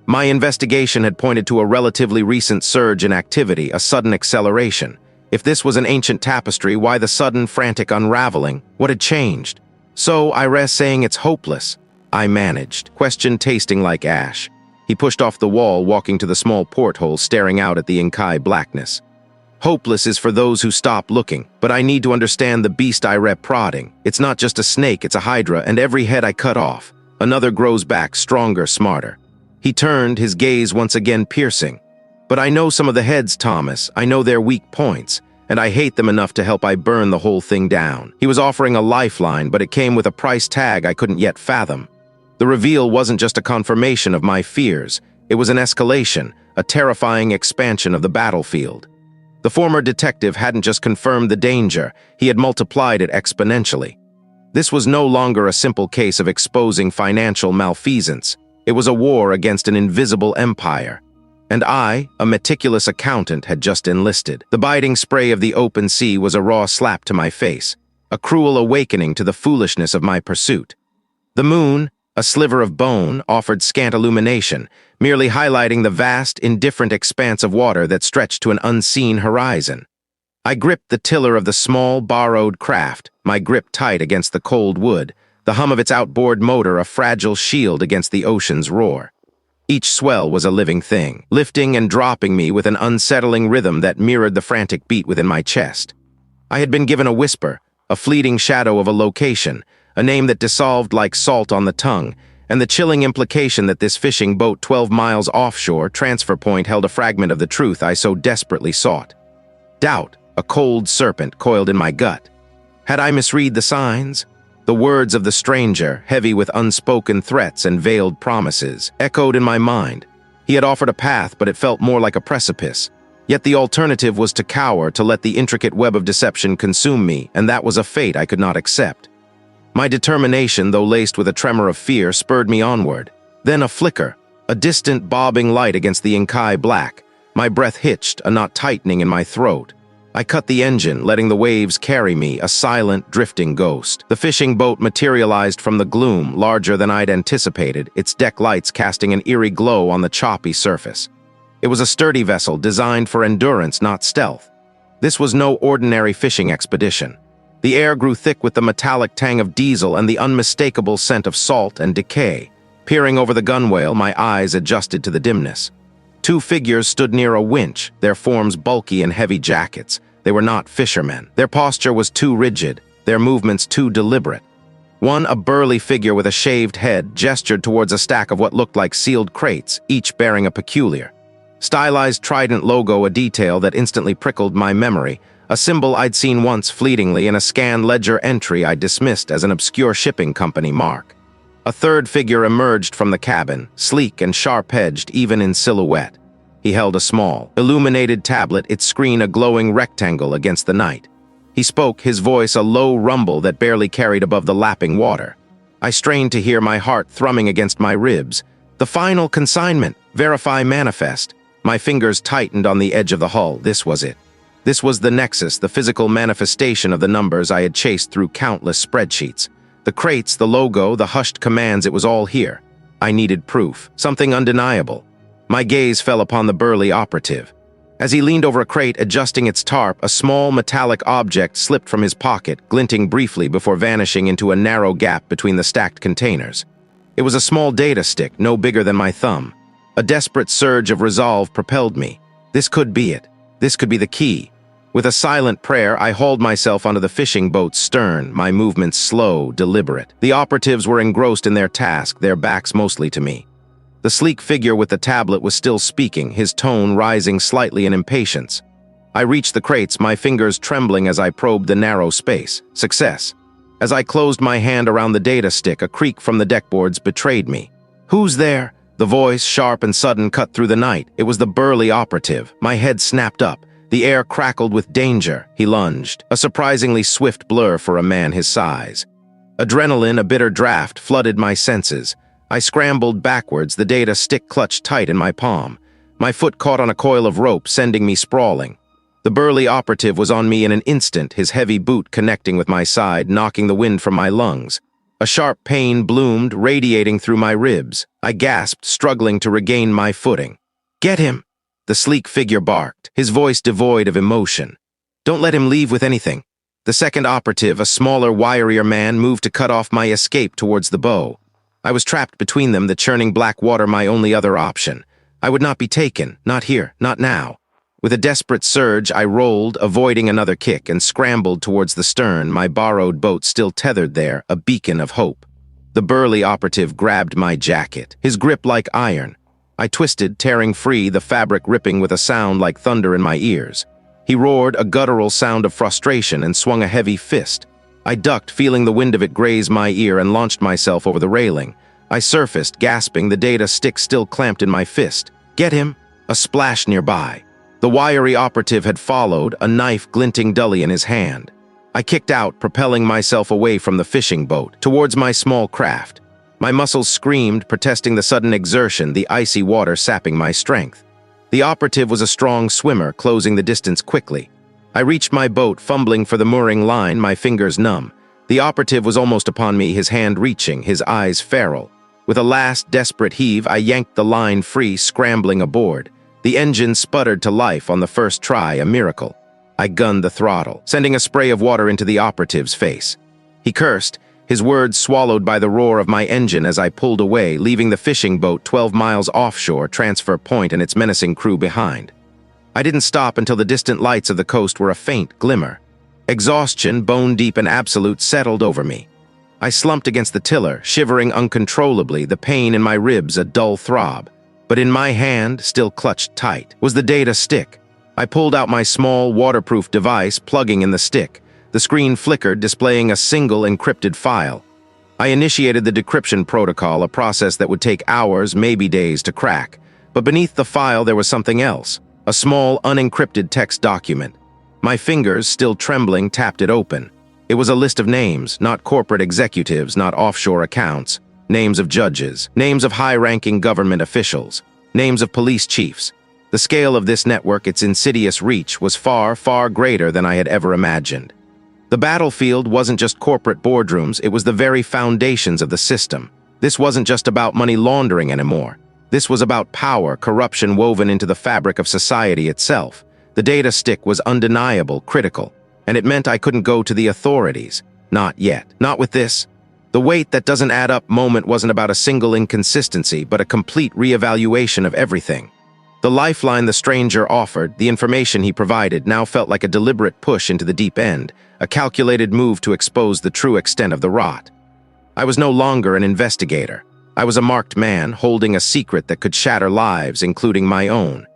My investigation had pointed to a relatively recent surge in activity, a sudden acceleration. If this was an ancient tapestry, why the sudden, frantic unraveling? What had changed? "So, I rest saying it's hopeless," I managed, question tasting like ash. He pushed off the wall, walking to the small porthole, staring out at the Inkai blackness. "Hopeless is for those who stop looking, but I need to understand the beast I rep prodding. It's not just a snake, it's a hydra, and every head I cut off, another grows back, stronger, smarter." He turned, his gaze once again piercing. "But I know some of the heads, Thomas. I know their weak points, and I hate them enough to help I burn the whole thing down." He was offering a lifeline, but it came with a price tag I couldn't yet fathom. The reveal wasn't just a confirmation of my fears. It was an escalation, a terrifying expansion of the battlefield. The former detective hadn't just confirmed the danger, he had multiplied it exponentially. This was no longer a simple case of exposing financial malfeasance. It was a war against an invisible empire. And I, a meticulous accountant, had just enlisted. The biting spray of the open sea was a raw slap to my face, a cruel awakening to the foolishness of my pursuit. The moon, a sliver of bone, offered scant illumination, merely highlighting the vast, indifferent expanse of water that stretched to an unseen horizon. I gripped the tiller of the small, borrowed craft, my grip tight against the cold wood, the hum of its outboard motor a fragile shield against the ocean's roar. Each swell was a living thing, lifting and dropping me with an unsettling rhythm that mirrored the frantic beat within my chest. I had been given a whisper, a fleeting shadow of a location, a name that dissolved like salt on the tongue, and the chilling implication that this fishing boat 12 miles offshore, transfer point, held a fragment of the truth I so desperately sought. Doubt, a cold serpent, coiled in my gut. Had I misread the signs? The words of the stranger, heavy with unspoken threats and veiled promises, echoed in my mind. He had offered a path, but it felt more like a precipice. Yet the alternative was to cower, to let the intricate web of deception consume me, and that was a fate I could not accept. My determination, though laced with a tremor of fear, spurred me onward. Then a flicker, a distant bobbing light against the Inkai black. My breath hitched, a knot tightening in my throat. I cut the engine, letting the waves carry me, a silent, drifting ghost. The fishing boat materialized from the gloom, larger than I'd anticipated, its deck lights casting an eerie glow on the choppy surface. It was a sturdy vessel designed for endurance, not stealth. This was no ordinary fishing expedition. The air grew thick with the metallic tang of diesel and the unmistakable scent of salt and decay. Peering over the gunwale, my eyes adjusted to the dimness. Two figures stood near a winch, their forms bulky in heavy jackets. They were not fishermen. Their posture was too rigid, their movements too deliberate. One, a burly figure with a shaved head, gestured towards a stack of what looked like sealed crates, each bearing a peculiar, stylized trident logo, a detail that instantly prickled my memory, a symbol I'd seen once fleetingly in a scanned ledger entry I dismissed as an obscure shipping company mark. A third figure emerged from the cabin, sleek and sharp-edged even in silhouette. He held a small, illuminated tablet, its screen a glowing rectangle against the night. He spoke, his voice a low rumble that barely carried above the lapping water. I strained to hear, my heart thrumming against my ribs. The final consignment, verify manifest. My fingers tightened on the edge of the hull. This was it. This was the nexus, the physical manifestation of the numbers I had chased through countless spreadsheets. The crates, the logo, the hushed commands, it was all here. I needed proof, something undeniable. My gaze fell upon the burly operative. As he leaned over a crate, adjusting its tarp, a small metallic object slipped from his pocket, glinting briefly before vanishing into a narrow gap between the stacked containers. It was a small data stick, no bigger than my thumb. A desperate surge of resolve propelled me. This could be it. This could be the key. With a silent prayer, I hauled myself onto the fishing boat's stern, my movements slow, deliberate. The operatives were engrossed in their task, their backs mostly to me. The sleek figure with the tablet was still speaking, his tone rising slightly in impatience. I reached the crates, my fingers trembling as I probed the narrow space. Success. As I closed my hand around the data stick, a creak from the deckboards betrayed me. "Who's there?" The voice, sharp and sudden, cut through the night. It was the burly operative. My head snapped up. The air crackled with danger. He lunged, a surprisingly swift blur for a man his size. Adrenaline, a bitter draft, flooded my senses. I scrambled backwards, the data stick clutched tight in my palm. My foot caught on a coil of rope, sending me sprawling. The burly operative was on me in an instant, his heavy boot connecting with my side, knocking the wind from my lungs. A sharp pain bloomed, radiating through my ribs. I gasped, struggling to regain my footing. "Get him!" The sleek figure barked, his voice devoid of emotion. "Don't let him leave with anything." The second operative, a smaller, wirier man, moved to cut off my escape towards the bow. I was trapped between them, the churning black water my only other option. I would not be taken, not here, not now. With a desperate surge, I rolled, avoiding another kick, and scrambled towards the stern, my borrowed boat still tethered there, a beacon of hope. The burly operative grabbed my jacket, his grip like iron. I twisted, tearing free, the fabric ripping with a sound like thunder in my ears. He roared, a guttural sound of frustration, and swung a heavy fist. I ducked, feeling the wind of it graze my ear, and launched myself over the railing. I surfaced, gasping, the data stick still clamped in my fist. "Get him!" A splash nearby. The wiry operative had followed, a knife glinting dully in his hand. I kicked out, propelling myself away from the fishing boat, towards my small craft. My muscles screamed, protesting the sudden exertion, the icy water sapping my strength. The operative was a strong swimmer, closing the distance quickly. I reached my boat, fumbling for the mooring line, my fingers numb. The operative was almost upon me, his hand reaching, his eyes feral. With a last desperate heave, I yanked the line free, scrambling aboard. The engine sputtered to life on the first try, a miracle. I gunned the throttle, sending a spray of water into the operative's face. He cursed, his words swallowed by the roar of my engine as I pulled away, leaving the fishing boat 12 miles offshore, transfer point, and its menacing crew behind. I didn't stop until the distant lights of the coast were a faint glimmer. Exhaustion, bone-deep and absolute, settled over me. I slumped against the tiller, shivering uncontrollably, the pain in my ribs a dull throb. But in my hand, still clutched tight, was the data stick. I pulled out my small, waterproof device, plugging in the stick. The screen flickered, displaying a single encrypted file. I initiated the decryption protocol, a process that would take hours, maybe days, to crack. But beneath the file there was something else, a small, unencrypted text document. My fingers, still trembling, tapped it open. It was a list of names, not corporate executives, not offshore accounts. Names of judges, names of high-ranking government officials, names of police chiefs. The scale of this network, its insidious reach, was far, far greater than I had ever imagined. The battlefield wasn't just corporate boardrooms, it was the very foundations of the system. This wasn't just about money laundering anymore. This was about power, corruption woven into the fabric of society itself. The data stick was undeniable, critical, and it meant I couldn't go to the authorities. Not yet. Not with this. The weight that doesn't add up moment wasn't about a single inconsistency, but a complete reevaluation of everything. The lifeline the stranger offered, the information he provided, now felt like a deliberate push into the deep end, a calculated move to expose the true extent of the rot. I was no longer an investigator. I was a marked man, holding a secret that could shatter lives, including my own.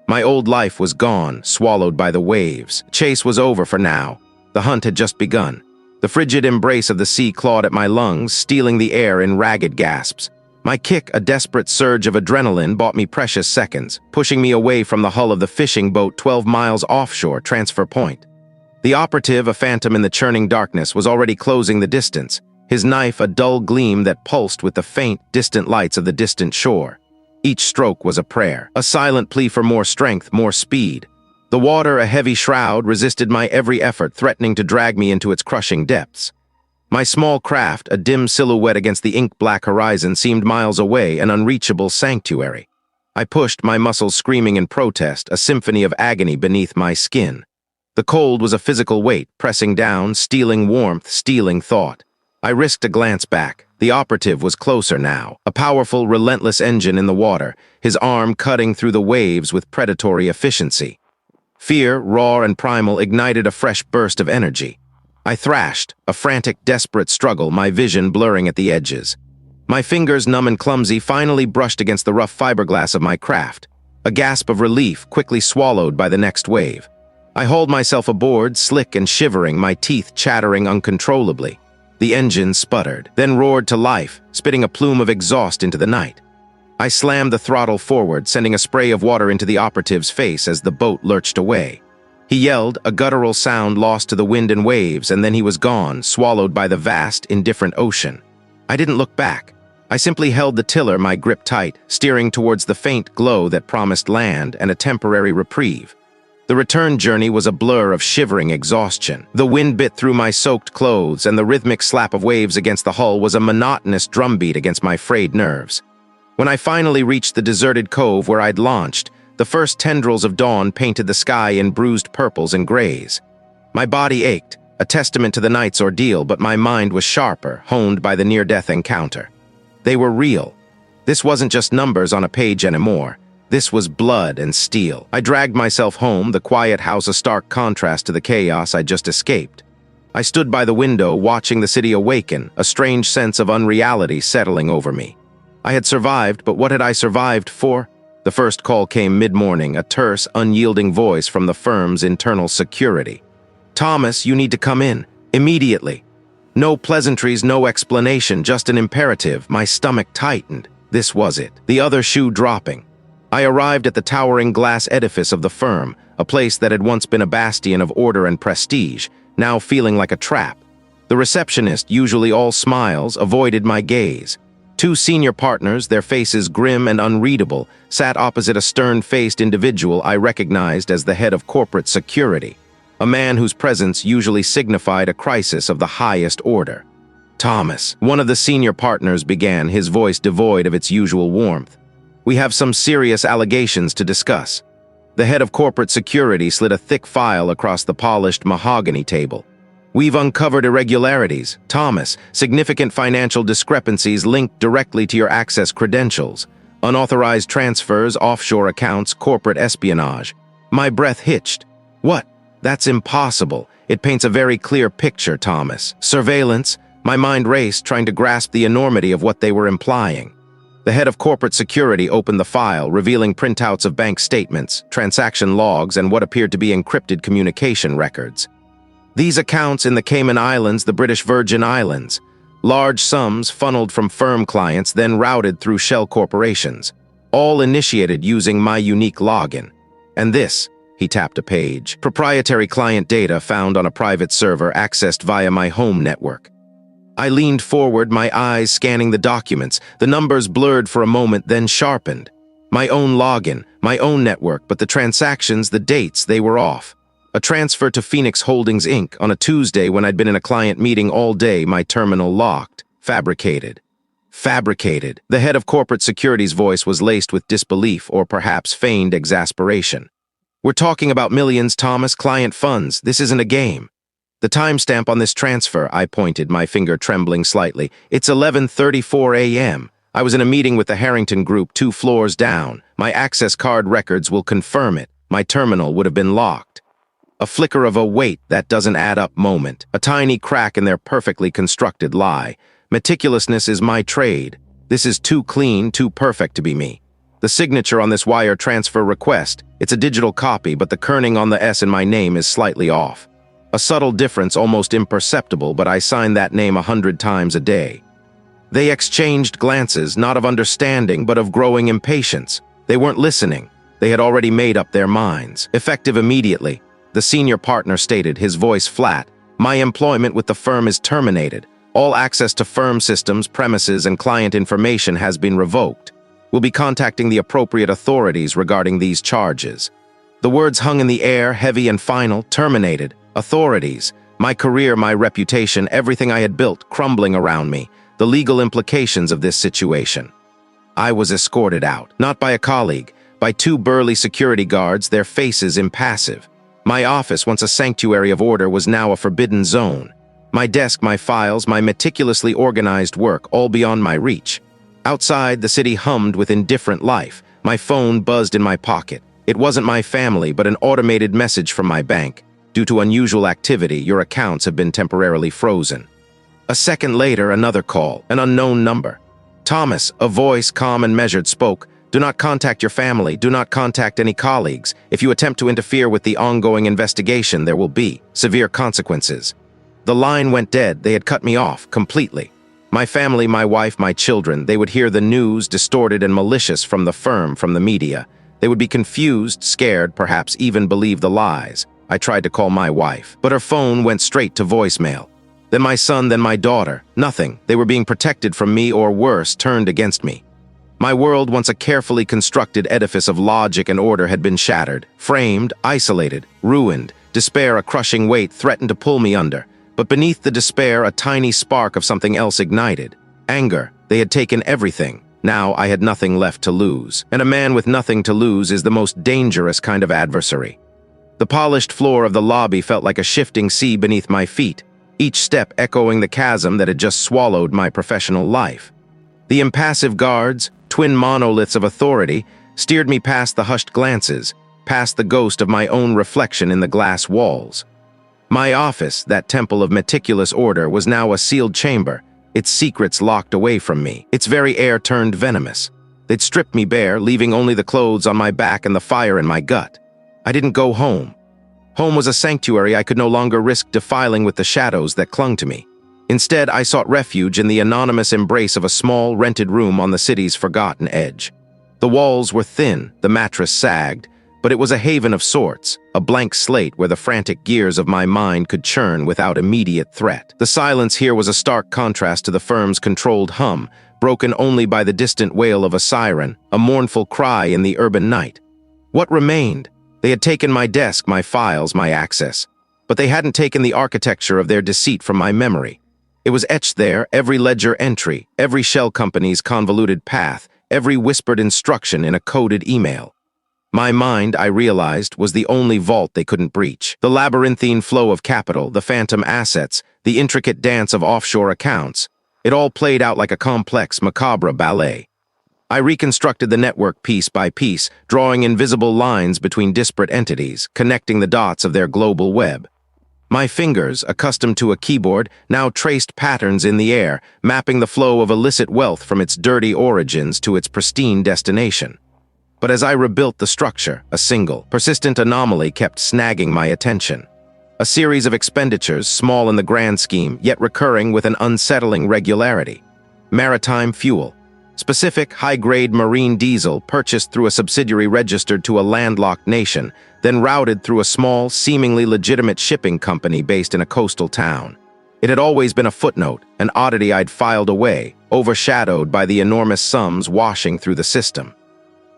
My old life was gone, swallowed by the waves. Chase was over for now. The hunt had just begun. The frigid embrace of the sea clawed at my lungs, stealing the air in ragged gasps. My kick, a desperate surge of adrenaline, bought me precious seconds, pushing me away from the hull of the fishing boat 12 miles offshore, Transfer Point. The operative, a phantom in the churning darkness, was already closing the distance, his knife a dull gleam that pulsed with the faint, distant lights of the distant shore. Each stroke was a prayer, a silent plea for more strength, more speed. The water, a heavy shroud, resisted my every effort, threatening to drag me into its crushing depths. My small craft, a dim silhouette against the ink-black horizon, seemed miles away, an unreachable sanctuary. I pushed, my muscles screaming in protest, a symphony of agony beneath my skin. The cold was a physical weight, pressing down, stealing warmth, stealing thought. I risked a glance back. The operative was closer now, a powerful, relentless engine in the water, his arm cutting through the waves with predatory efficiency. Fear, raw and primal, ignited a fresh burst of energy. I thrashed, a frantic, desperate struggle, my vision blurring at the edges. My fingers, numb and clumsy, finally brushed against the rough fiberglass of my craft. A gasp of relief, quickly swallowed by the next wave. I hauled myself aboard, slick and shivering, my teeth chattering uncontrollably. The engine sputtered, then roared to life, spitting a plume of exhaust into the night. I slammed the throttle forward, sending a spray of water into the operative's face as the boat lurched away. He yelled, a guttural sound lost to the wind and waves, and then he was gone, swallowed by the vast, indifferent ocean. I didn't look back. I simply held the tiller, my grip tight, steering towards the faint glow that promised land and a temporary reprieve. The return journey was a blur of shivering exhaustion. The wind bit through my soaked clothes, and the rhythmic slap of waves against the hull was a monotonous drumbeat against my frayed nerves. When I finally reached the deserted cove where I'd launched, the first tendrils of dawn painted the sky in bruised purples and grays. My body ached, a testament to the night's ordeal, but my mind was sharper, honed by the near-death encounter. They were real. This wasn't just numbers on a page anymore. This was blood and steel. I dragged myself home, the quiet house a stark contrast to the chaos I'd just escaped. I stood by the window, watching the city awaken, a strange sense of unreality settling over me. I had survived, but what had I survived for? The first call came mid-morning, a terse, unyielding voice from the firm's internal security. "Thomas, you need to come in. Immediately." No pleasantries, no explanation, just an imperative. My stomach tightened. This was it. The other shoe dropping. I arrived at the towering glass edifice of the firm, a place that had once been a bastion of order and prestige, now feeling like a trap. The receptionist, usually all smiles, avoided my gaze. Two senior partners, their faces grim and unreadable, sat opposite a stern-faced individual I recognized as the head of corporate security, a man whose presence usually signified a crisis of the highest order. "Thomas," one of the senior partners began, his voice devoid of its usual warmth. "We have some serious allegations to discuss." The head of corporate security slid a thick file across the polished mahogany table. "We've uncovered irregularities, Thomas, significant financial discrepancies linked directly to your access credentials, unauthorized transfers, offshore accounts, corporate espionage." My breath hitched. "What? That's impossible. It paints a very clear picture, Thomas. Surveillance?" My mind raced, trying to grasp the enormity of what they were implying. The head of corporate security opened the file, revealing printouts of bank statements, transaction logs, and what appeared to be encrypted communication records. These accounts in the Cayman Islands, the British Virgin Islands. Large sums funneled from firm clients, then routed through shell corporations. All initiated using my unique login. And this, he tapped a page, proprietary client data found on a private server accessed via my home network. I leaned forward, my eyes scanning the documents. The numbers blurred for a moment, then sharpened. My own login, My own network, but the transactions, the dates, they were off. A transfer to Phoenix Holdings, Inc. on a Tuesday when I'd been in a client meeting all day, my terminal locked. Fabricated. Fabricated. The head of corporate security's voice was laced with disbelief or perhaps feigned exasperation. We're talking about millions, Thomas, client funds. This isn't a game. The timestamp on this transfer, I pointed, my finger trembling slightly. It's 11:34 a.m. I was in a meeting with the Harrington Group 2 floors down. My access card records will confirm it. My terminal would have been locked. A flicker of a wait that doesn't add up moment. A tiny crack in their perfectly constructed lie. Meticulousness is my trade. This is too clean, too perfect to be me. The signature on this wire transfer request, it's a digital copy, but the kerning on the S in my name is slightly off. A subtle difference, almost imperceptible, but I sign that name 100 times a day. They exchanged glances, not of understanding, but of growing impatience. They weren't listening. They had already made up their minds. Effective immediately, the senior partner stated, his voice flat, "My employment with the firm is terminated. All access to firm systems, premises, and client information has been revoked. We'll be contacting the appropriate authorities regarding these charges." The words hung in the air, heavy and final. Terminated. Authorities. My career, my reputation, everything I had built crumbling around me. The legal implications of this situation. I was escorted out, not by a colleague, by 2 burly security guards, their faces impassive. My office, once a sanctuary of order, was now a forbidden zone. My desk, my files, my meticulously organized work, all beyond my reach. Outside, the city hummed with indifferent life. My phone buzzed in my pocket. It wasn't my family, but an automated message from my bank. Due to unusual activity, your accounts have been temporarily frozen. A second later, another call, an unknown number. Thomas, a voice calm and measured, spoke. "Do not contact your family. Do not contact any colleagues. If you attempt to interfere with the ongoing investigation, there will be severe consequences." The line went dead. They had cut me off completely. My family, my wife, my children, they would hear the news, distorted and malicious from the firm, from the media. They would be confused, scared, perhaps even believe the lies. I tried to call my wife, but her phone went straight to voicemail. Then my son, then my daughter. Nothing. They were being protected from me, or worse, turned against me. My world, once a carefully constructed edifice of logic and order, had been shattered, framed, isolated, ruined. Despair, a crushing weight, threatened to pull me under. But beneath the despair, a tiny spark of something else ignited. Anger. They had taken everything. Now I had nothing left to lose. And a man with nothing to lose is the most dangerous kind of adversary. The polished floor of the lobby felt like a shifting sea beneath my feet, each step echoing the chasm that had just swallowed my professional life. The impassive guards, twin monoliths of authority, steered me past the hushed glances, past the ghost of my own reflection in the glass walls. My office, that temple of meticulous order, was now a sealed chamber, its secrets locked away from me, its very air turned venomous. They'd stripped me bare, leaving only the clothes on my back and the fire in my gut. I didn't go home. Home was a sanctuary I could no longer risk defiling with the shadows that clung to me. Instead, I sought refuge in the anonymous embrace of a small, rented room on the city's forgotten edge. The walls were thin, the mattress sagged, but it was a haven of sorts, a blank slate where the frantic gears of my mind could churn without immediate threat. The silence here was a stark contrast to the firm's controlled hum, broken only by the distant wail of a siren, a mournful cry in the urban night. What remained? They had taken my desk, my files, my access, but they hadn't taken the architecture of their deceit from my memory. It was etched there, every ledger entry, every shell company's convoluted path, every whispered instruction in a coded email. My mind, I realized, was the only vault they couldn't breach. The labyrinthine flow of capital, the phantom assets, the intricate dance of offshore accounts. It all played out like a complex, macabre ballet. I reconstructed the network piece by piece, drawing invisible lines between disparate entities, connecting the dots of their global web. My fingers, accustomed to a keyboard, now traced patterns in the air, mapping the flow of illicit wealth from its dirty origins to its pristine destination. But as I rebuilt the structure, a single, persistent anomaly kept snagging my attention. A series of expenditures, small in the grand scheme, yet recurring with an unsettling regularity. Maritime fuel. Specific, high-grade marine diesel purchased through a subsidiary registered to a landlocked nation, then routed through a small, seemingly legitimate shipping company based in a coastal town. It had always been a footnote, an oddity I'd filed away, overshadowed by the enormous sums washing through the system.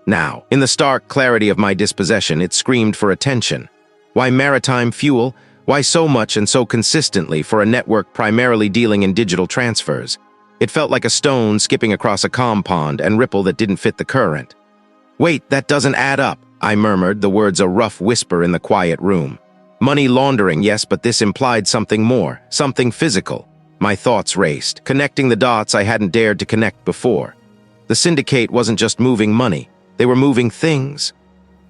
Now, in the stark clarity of my dispossession, it screamed for attention. Why maritime fuel? Why so much and so consistently for a network primarily dealing in digital transfers? It felt like a stone skipping across a calm pond and ripple that didn't fit the current. "Wait, that doesn't add up," I murmured, the words a rough whisper in the quiet room. Money laundering, yes, but this implied something more, something physical. My thoughts raced, connecting the dots I hadn't dared to connect before. The syndicate wasn't just moving money, they were moving things.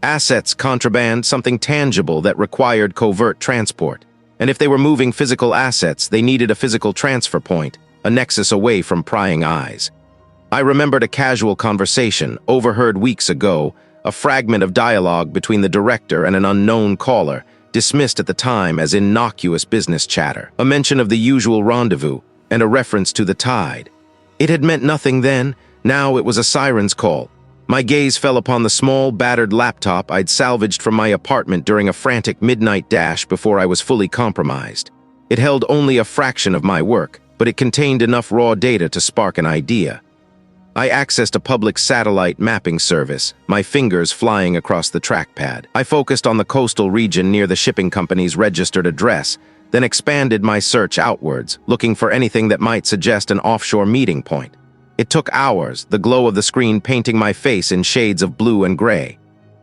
Assets, contraband, something tangible that required covert transport. And if they were moving physical assets, they needed a physical transfer point, a nexus away from prying eyes. I remembered a casual conversation, overheard weeks ago, a fragment of dialogue between the director and an unknown caller, dismissed at the time as innocuous business chatter, a mention of the usual rendezvous, and a reference to the tide. It had meant nothing then, now it was a siren's call. My gaze fell upon the small, battered laptop I'd salvaged from my apartment during a frantic midnight dash before I was fully compromised. It held only a fraction of my work, but it contained enough raw data to spark an idea. I accessed a public satellite mapping service, my fingers flying across the trackpad. I focused on the coastal region near the shipping company's registered address, then expanded my search outwards, looking for anything that might suggest an offshore meeting point. It took hours, the glow of the screen painting my face in shades of blue and gray.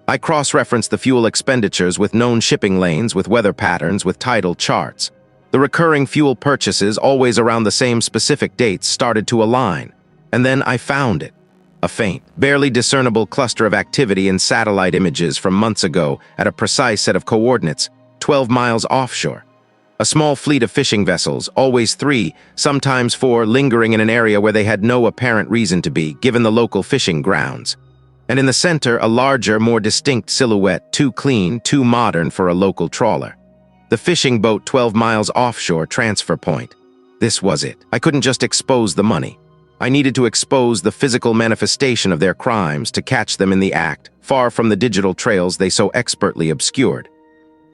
I cross-referenced the fuel expenditures with known shipping lanes, with weather patterns, with tidal charts. The recurring fuel purchases, always around the same specific dates, started to align. And then I found it. A faint, barely discernible cluster of activity in satellite images from months ago at a precise set of coordinates, 12 miles offshore. A small fleet of fishing vessels, always 3, sometimes 4, lingering in an area where they had no apparent reason to be, given the local fishing grounds. And in the center, a larger, more distinct silhouette, too clean, too modern for a local trawler. The fishing boat 12 miles offshore transfer point. This was it. I couldn't just expose the money. I needed to expose the physical manifestation of their crimes to catch them in the act, far from the digital trails they so expertly obscured.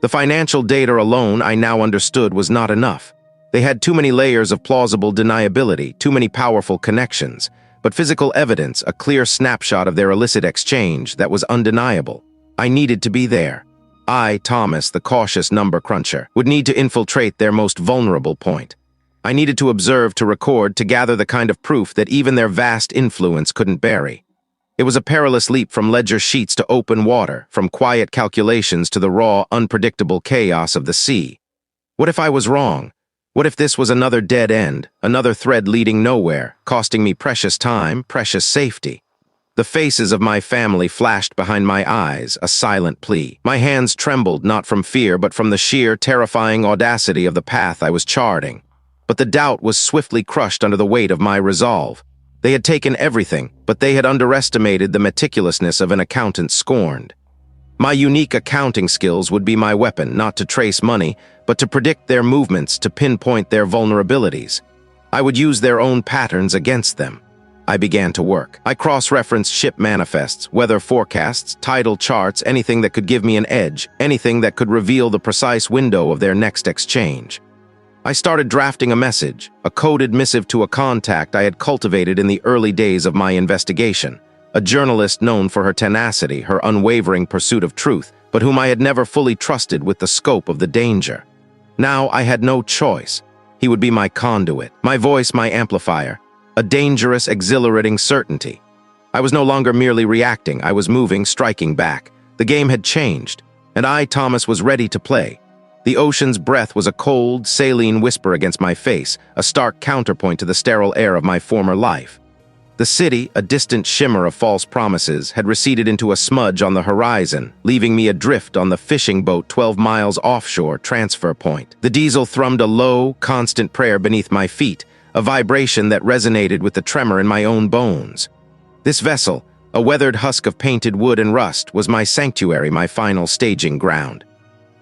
The financial data alone, I now understood, was not enough. They had too many layers of plausible deniability, too many powerful connections, but physical evidence, a clear snapshot of their illicit exchange, that was undeniable. I needed to be there. I, Thomas, the cautious number cruncher, would need to infiltrate their most vulnerable point. I needed to observe, to record, to gather the kind of proof that even their vast influence couldn't bury. It was a perilous leap from ledger sheets to open water, from quiet calculations to the raw, unpredictable chaos of the sea. What if I was wrong? What if this was another dead end, another thread leading nowhere, costing me precious time, precious safety? The faces of my family flashed behind my eyes, a silent plea. My hands trembled, not from fear, but from the sheer, terrifying audacity of the path I was charting. But the doubt was swiftly crushed under the weight of my resolve. They had taken everything, but they had underestimated the meticulousness of an accountant scorned. My unique accounting skills would be my weapon, not to trace money, but to predict their movements, to pinpoint their vulnerabilities. I would use their own patterns against them. I began to work. I cross-referenced ship manifests, weather forecasts, tidal charts, anything that could give me an edge, anything that could reveal the precise window of their next exchange. I started drafting a message, a coded missive to a contact I had cultivated in the early days of my investigation, a journalist known for her tenacity, her unwavering pursuit of truth, but whom I had never fully trusted with the scope of the danger. Now I had no choice. He would be my conduit, my voice, my amplifier, a dangerous, exhilarating certainty. I was no longer merely reacting, I was moving, striking back. The game had changed, and I, Thomas, was ready to play. The ocean's breath was a cold, saline whisper against my face, a stark counterpoint to the sterile air of my former life. The city, a distant shimmer of false promises, had receded into a smudge on the horizon, leaving me adrift on the fishing boat 12 miles offshore transfer point. The diesel thrummed a low, constant prayer beneath my feet, a vibration that resonated with the tremor in my own bones. This vessel, a weathered husk of painted wood and rust, was my sanctuary, my final staging ground.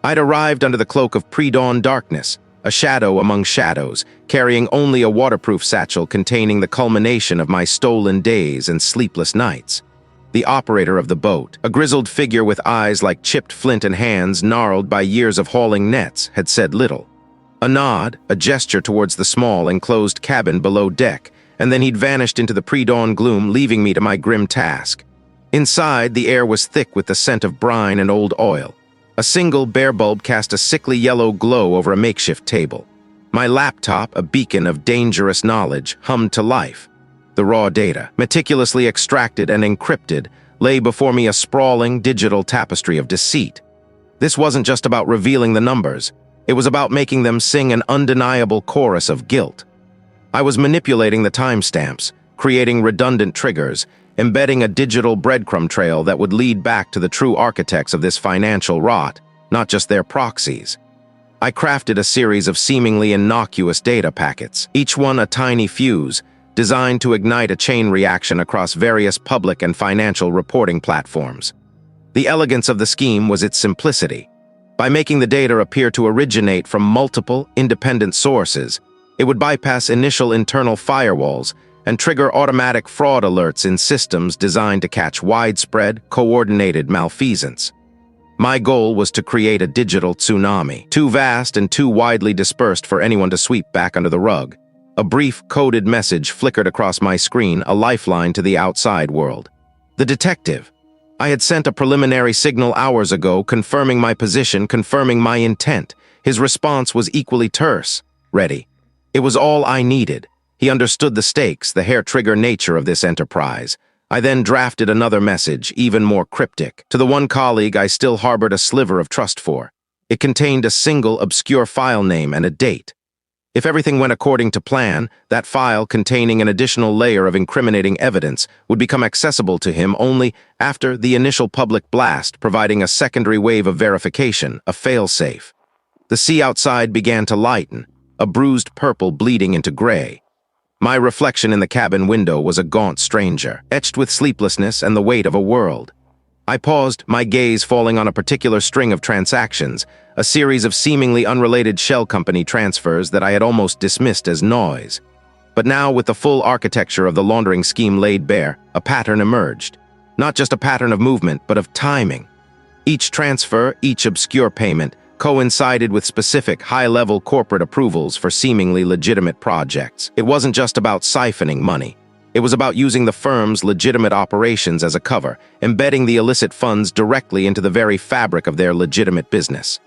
I'd arrived under the cloak of pre-dawn darkness, a shadow among shadows, carrying only a waterproof satchel containing the culmination of my stolen days and sleepless nights. The operator of the boat, a grizzled figure with eyes like chipped flint and hands gnarled by years of hauling nets, had said little. A nod, a gesture towards the small, enclosed cabin below deck, and then he'd vanished into the pre-dawn gloom, leaving me to my grim task. Inside, the air was thick with the scent of brine and old oil. A single bare bulb cast a sickly yellow glow over a makeshift table. My laptop, a beacon of dangerous knowledge, hummed to life. The raw data, meticulously extracted and encrypted, lay before me a sprawling digital tapestry of deceit. This wasn't just about revealing the numbers. It was about making them sing an undeniable chorus of guilt. I was manipulating the timestamps, creating redundant triggers, embedding a digital breadcrumb trail that would lead back to the true architects of this financial rot, not just their proxies. I crafted a series of seemingly innocuous data packets, each one a tiny fuse, designed to ignite a chain reaction across various public and financial reporting platforms. The elegance of the scheme was its simplicity. By making the data appear to originate from multiple, independent sources, it would bypass initial internal firewalls and trigger automatic fraud alerts in systems designed to catch widespread, coordinated malfeasance. My goal was to create a digital tsunami, too vast and too widely dispersed for anyone to sweep back under the rug. A brief, coded message flickered across my screen, a lifeline to the outside world. The detective. I had sent a preliminary signal hours ago, confirming my position, confirming my intent. His response was equally terse. Ready. It was all I needed. He understood the stakes, the hair-trigger nature of this enterprise. I then drafted another message, even more cryptic, to the one colleague I still harbored a sliver of trust for. It contained a single, obscure file name and a date. If everything went according to plan, that file, containing an additional layer of incriminating evidence, would become accessible to him only after the initial public blast, providing a secondary wave of verification, a fail-safe. The sea outside began to lighten, a bruised purple bleeding into gray. My reflection in the cabin window was a gaunt stranger, etched with sleeplessness and the weight of a world. I paused, my gaze falling on a particular string of transactions, a series of seemingly unrelated shell company transfers that I had almost dismissed as noise. But now, with the full architecture of the laundering scheme laid bare, a pattern emerged. Not just a pattern of movement, but of timing. Each transfer, each obscure payment, coincided with specific high-level corporate approvals for seemingly legitimate projects. It wasn't just about siphoning money. It was about using the firm's legitimate operations as a cover, embedding the illicit funds directly into the very fabric of their legitimate business.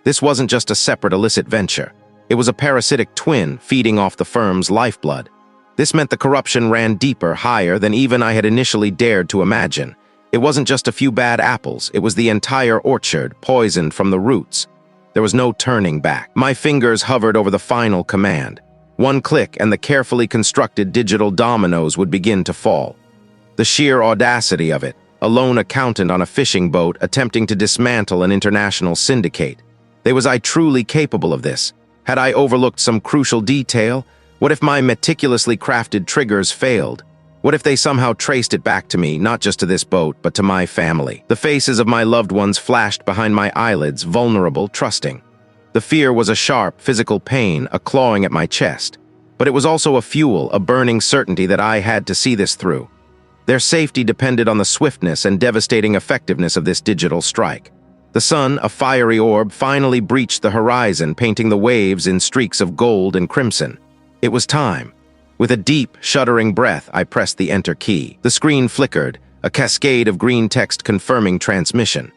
This wasn't just a separate illicit venture. It was a parasitic twin feeding off the firm's lifeblood. This meant the corruption ran deeper, higher than even I had initially dared to imagine. It wasn't just a few bad apples, it was the entire orchard, poisoned from the roots. There was no turning back. My fingers hovered over the final command. One click and the carefully constructed digital dominoes would begin to fall. The sheer audacity of it, a lone accountant on a fishing boat attempting to dismantle an international syndicate. Was I truly capable of this? Had I overlooked some crucial detail? What if my meticulously crafted triggers failed? What if they somehow traced it back to me, not just to this boat, but to my family? The faces of my loved ones flashed behind my eyelids, vulnerable, trusting. The fear was a sharp, physical pain, a clawing at my chest. But it was also a fuel, a burning certainty that I had to see this through. Their safety depended on the swiftness and devastating effectiveness of this digital strike. The sun, a fiery orb, finally breached the horizon, painting the waves in streaks of gold and crimson. It was time. With a deep, shuddering breath, I pressed the enter key. The screen flickered, a cascade of green text confirming transmission.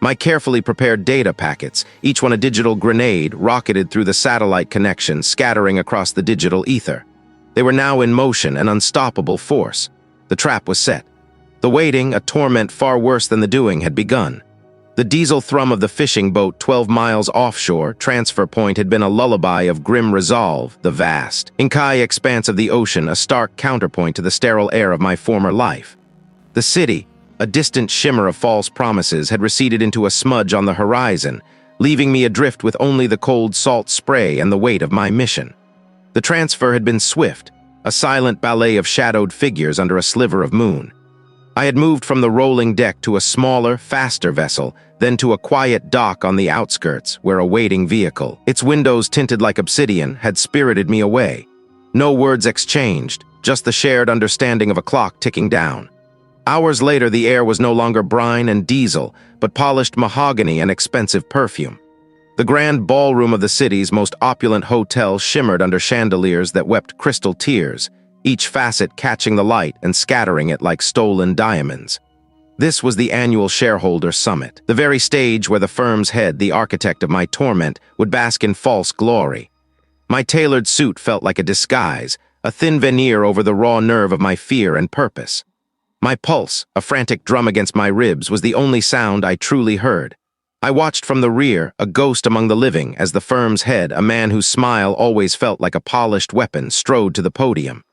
My carefully prepared data packets, each one a digital grenade, rocketed through the satellite connection, scattering across the digital ether. They were now in motion, an unstoppable force. The trap was set. The waiting, a torment far worse than the doing, had begun. The diesel thrum of the fishing boat 12 miles offshore, transfer point, had been a lullaby of grim resolve, the vast, inky expanse of the ocean, a stark counterpoint to the sterile air of my former life. The city, a distant shimmer of false promises, had receded into a smudge on the horizon, leaving me adrift with only the cold salt spray and the weight of my mission. The transfer had been swift, a silent ballet of shadowed figures under a sliver of moon. I had moved from the rolling deck to a smaller, faster vessel, then to a quiet dock on the outskirts, where a waiting vehicle, its windows tinted like obsidian, had spirited me away. No words exchanged, just the shared understanding of a clock ticking down. Hours later, the air was no longer brine and diesel, but polished mahogany and expensive perfume. The grand ballroom of the city's most opulent hotel shimmered under chandeliers that wept crystal tears, each facet catching the light and scattering it like stolen diamonds. This was the annual shareholder summit, the very stage where the firm's head, the architect of my torment, would bask in false glory. My tailored suit felt like a disguise, a thin veneer over the raw nerve of my fear and purpose. My pulse, a frantic drum against my ribs, was the only sound I truly heard. I watched from the rear, a ghost among the living, as the firm's head, a man whose smile always felt like a polished weapon, strode to the podium.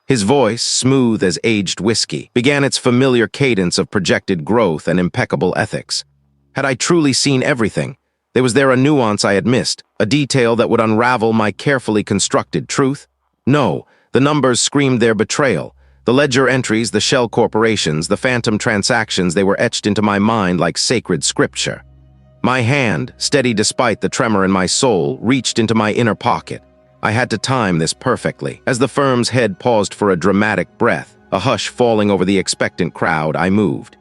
His voice, smooth as aged whiskey, began its familiar cadence of projected growth and impeccable ethics. Had I truly seen everything? Was there a nuance I had missed, a detail that would unravel my carefully constructed truth? No, the numbers screamed their betrayal. The ledger entries, the shell corporations, the phantom transactions, they were etched into my mind like sacred scripture. My hand, steady despite the tremor in my soul, reached into my inner pocket. I had to time this perfectly. As the firm's head paused for a dramatic breath, a hush falling over the expectant crowd, I moved.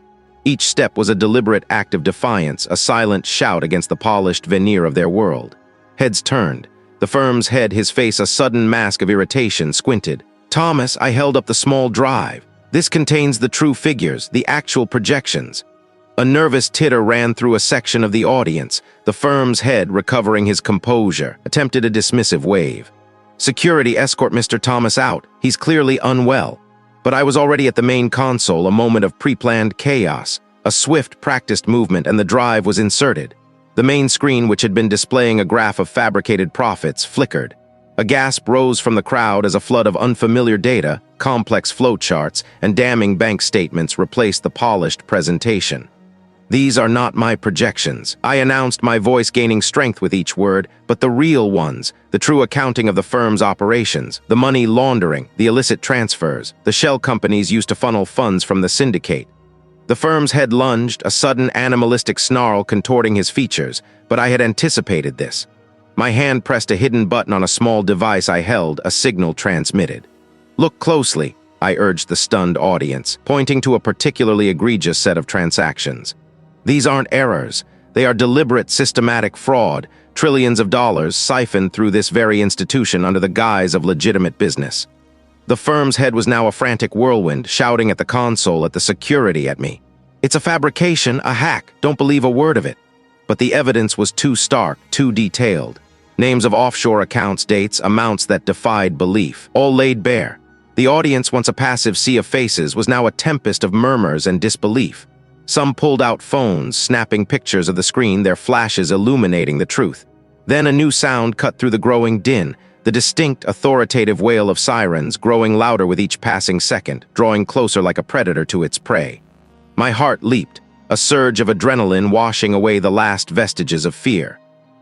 Each step was a deliberate act of defiance, a silent shout against the polished veneer of their world. Heads turned. The firm's head, his face a sudden mask of irritation, squinted. "Thomas," I held up the small drive. "This contains the true figures, the actual projections." A nervous titter ran through a section of the audience. The firm's head, recovering his composure, attempted a dismissive wave. "Security, escort Mr. Thomas out. He's clearly unwell." But I was already at the main console, a moment of pre-planned chaos. A swift, practiced movement, and the drive was inserted. The main screen, which had been displaying a graph of fabricated profits, flickered. A gasp rose from the crowd as a flood of unfamiliar data, complex flowcharts, and damning bank statements replaced the polished presentation. "These are not my projections," I announced, my voice gaining strength with each word, "but the real ones, the true accounting of the firm's operations, the money laundering, the illicit transfers, the shell companies used to funnel funds from the syndicate." The firm's head lunged, a sudden animalistic snarl contorting his features, but I had anticipated this. My hand pressed a hidden button on a small device I held, a signal transmitted. "Look closely," I urged the stunned audience, pointing to a particularly egregious set of transactions. "These aren't errors. They are deliberate, systematic fraud, trillions of dollars siphoned through this very institution under the guise of legitimate business." The firm's head was now a frantic whirlwind, shouting at the console, at the security, at me. "It's a fabrication, a hack. Don't believe a word of it." But the evidence was too stark, too detailed. Names of offshore accounts, dates, amounts that defied belief, all laid bare. The audience, once a passive sea of faces, was now a tempest of murmurs and disbelief. Some pulled out phones, snapping pictures of the screen, their flashes illuminating the truth. Then a new sound cut through the growing din, the distinct, authoritative wail of sirens, growing louder with each passing second, drawing closer like a predator to its prey. My heart leaped, a surge of adrenaline washing away the last vestiges of fear.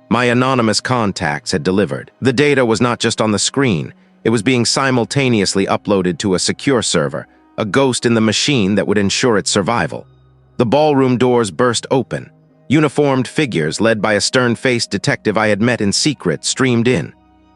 My anonymous contacts had delivered. The data was not just on the screen, it was being simultaneously uploaded to a secure server, a ghost in the machine that would ensure its survival. The ballroom doors burst open. Uniformed figures, led by a stern-faced detective I had met in secret, streamed in.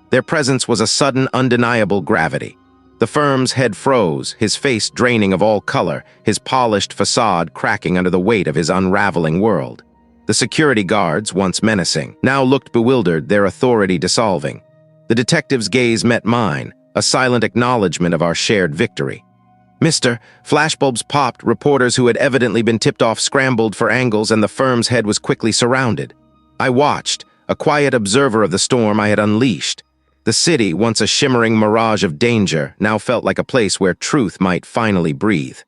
Their presence was a sudden, undeniable gravity. The firm's head froze, his face draining of all color, his polished facade cracking under the weight of his unraveling world. The security guards, once menacing, now looked bewildered, their authority dissolving. The detective's gaze met mine, a silent acknowledgement of our shared victory. "Mr." Flashbulbs popped, reporters who had evidently been tipped off scrambled for angles, and the firm's head was quickly surrounded. I watched, a quiet observer of the storm I had unleashed. The city, once a shimmering mirage of danger, now felt like a place where truth might finally breathe.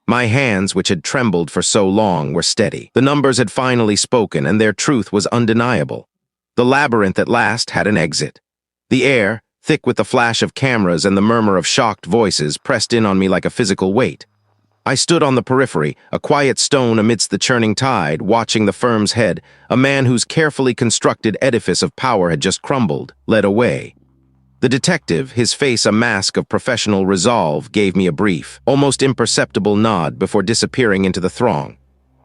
My hands, which had trembled for so long, were steady. The numbers had finally spoken, and their truth was undeniable. The labyrinth at last had an exit. The air, thick with the flash of cameras and the murmur of shocked voices, pressed in on me like a physical weight. I stood on the periphery, a quiet stone amidst the churning tide, watching the firm's head, a man whose carefully constructed edifice of power had just crumbled, led away. The detective, his face a mask of professional resolve, gave me a brief, almost imperceptible nod before disappearing into the throng.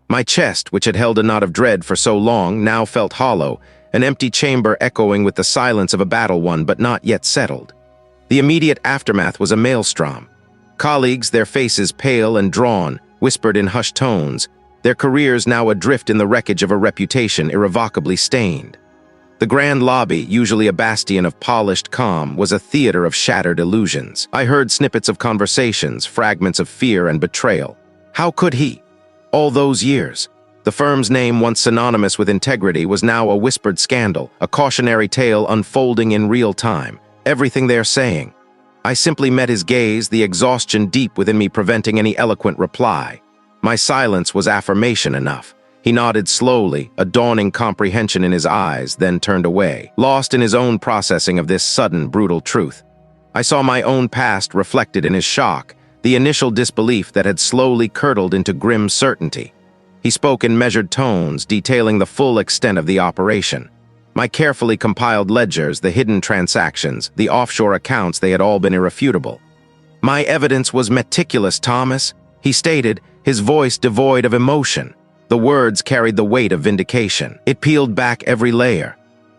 My chest, which had held a knot of dread for so long, now felt hollow, an empty chamber echoing with the silence of a battle won but not yet settled. The immediate aftermath was a maelstrom. Colleagues, their faces pale and drawn, whispered in hushed tones, their careers now adrift in the wreckage of a reputation irrevocably stained. The grand lobby, usually a bastion of polished calm, was a theater of shattered illusions. I heard snippets of conversations, fragments of fear and betrayal. How could he? All those years. The firm's name, once synonymous with integrity, was now a whispered scandal, a cautionary tale unfolding in real time. Everything they're saying. I simply met his gaze, the exhaustion deep within me preventing any eloquent reply. My silence was affirmation enough. He nodded slowly, a dawning comprehension in his eyes, then turned away, lost in his own processing of this sudden, brutal truth. I saw my own past reflected in his shock, the initial disbelief that had slowly curdled into grim certainty. He spoke in measured tones, detailing the full extent of the operation. My carefully compiled ledgers, the hidden transactions, the offshore accounts, they had all been irrefutable. My evidence was meticulous, Thomas, he stated, his voice devoid of emotion. The words carried the weight of vindication. It peeled back every layer.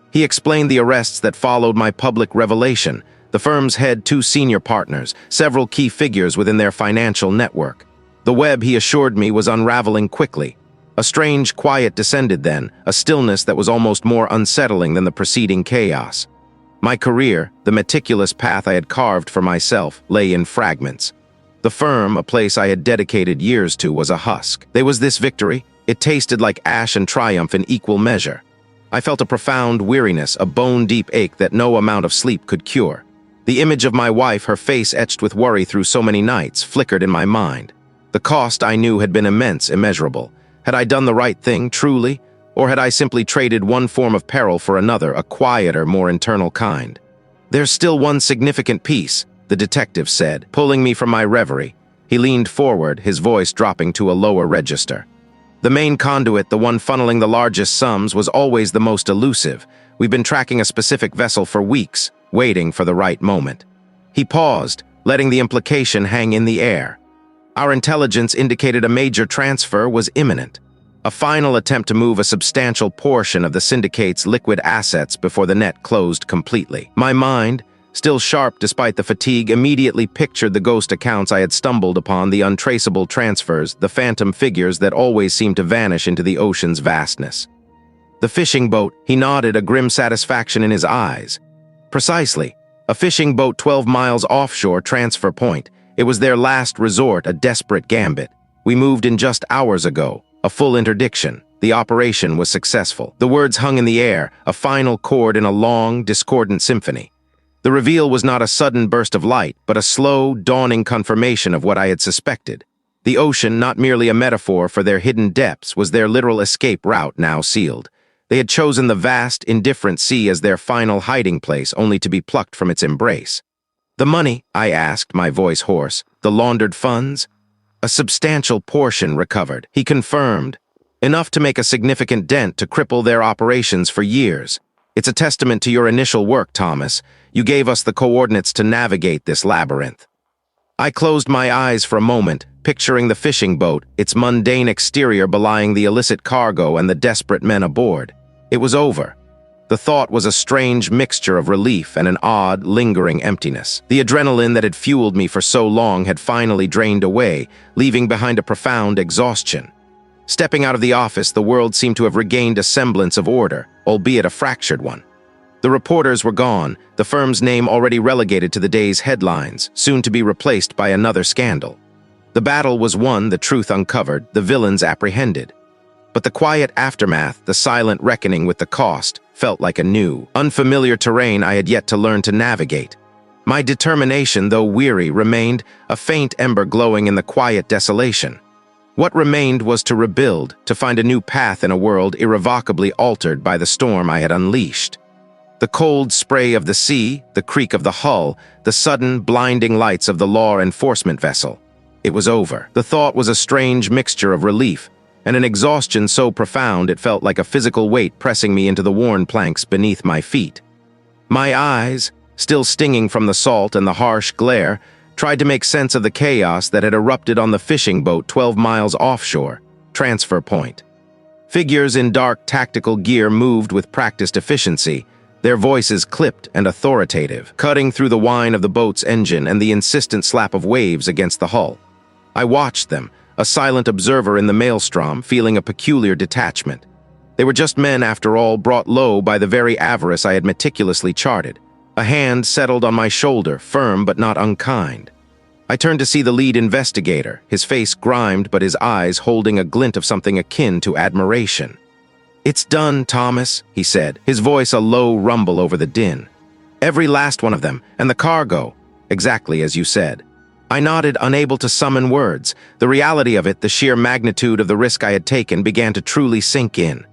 He explained the arrests that followed my public revelation, the firm's head, 2 senior partners, several key figures within their financial network. The web, he assured me, was unraveling quickly. A strange quiet descended then, a stillness that was almost more unsettling than the preceding chaos. My career, the meticulous path I had carved for myself, lay in fragments. The firm, a place I had dedicated years to, was a husk. There was this victory. It tasted like ash and triumph in equal measure. I felt a profound weariness, a bone-deep ache that no amount of sleep could cure. The image of my wife, her face etched with worry through so many nights, flickered in my mind. The cost, I knew, had been immense, immeasurable. Had I done the right thing, truly? Or had I simply traded one form of peril for another, a quieter, more internal kind? There's still one significant piece, the detective said, pulling me from my reverie. He leaned forward, his voice dropping to a lower register. The main conduit, the one funneling the largest sums, was always the most elusive. We've been tracking a specific vessel for weeks, waiting for the right moment. He paused, letting the implication hang in the air. Our intelligence indicated a major transfer was imminent. A final attempt to move a substantial portion of the syndicate's liquid assets before the net closed completely. My mind, still sharp despite the fatigue, immediately pictured the ghost accounts I had stumbled upon, the untraceable transfers, the phantom figures that always seemed to vanish into the ocean's vastness. The fishing boat, he nodded, a grim satisfaction in his eyes. Precisely. A fishing boat 12 miles offshore, transfer point. It was their last resort, a desperate gambit. We moved in just hours ago, a full interdiction. The operation was successful. The words hung in the air, a final chord in a long, discordant symphony. The reveal was not a sudden burst of light, but a slow, dawning confirmation of what I had suspected. The ocean, not merely a metaphor for their hidden depths, was their literal escape route now sealed. They had chosen the vast, indifferent sea as their final hiding place, only to be plucked from its embrace. The money, I asked, my voice hoarse, the laundered funds? A substantial portion recovered, he confirmed. Enough to make a significant dent to cripple their operations for years. It's a testament to your initial work, Thomas. You gave us the coordinates to navigate this labyrinth. I closed my eyes for a moment, picturing the fishing boat, its mundane exterior belying the illicit cargo and the desperate men aboard. It was over. The thought was a strange mixture of relief and an odd, lingering emptiness. The adrenaline that had fueled me for so long had finally drained away, leaving behind a profound exhaustion. Stepping out of the office, the world seemed to have regained a semblance of order, albeit a fractured one. The reporters were gone, the firm's name already relegated to the day's headlines, soon to be replaced by another scandal. The battle was won, the truth uncovered, the villains apprehended. But the quiet aftermath, the silent reckoning with the cost, felt like a new, unfamiliar terrain I had yet to learn to navigate. My determination, though weary, remained, a faint ember glowing in the quiet desolation. What remained was to rebuild, to find a new path in a world irrevocably altered by the storm I had unleashed. The cold spray of the sea, the creak of the hull, the sudden, blinding lights of the law enforcement vessel. It was over. The thought was a strange mixture of relief, and an exhaustion so profound it felt like a physical weight pressing me into the worn planks beneath my feet. My eyes, still stinging from the salt and the harsh glare, tried to make sense of the chaos that had erupted on the fishing boat 12 miles offshore, transfer point. Figures in dark tactical gear moved with practiced efficiency, their voices clipped and authoritative, cutting through the whine of the boat's engine and the insistent slap of waves against the hull. I watched them, a silent observer in the maelstrom, feeling a peculiar detachment. They were just men, after all, brought low by the very avarice I had meticulously charted. A hand settled on my shoulder, firm but not unkind. I turned to see the lead investigator, his face grimed but his eyes holding a glint of something akin to admiration. "It's done, Thomas," he said, his voice a low rumble over the din. "Every last one of them, and the cargo, exactly as you said." I nodded, unable to summon words. The reality of it, the sheer magnitude of the risk I had taken, began to truly sink in.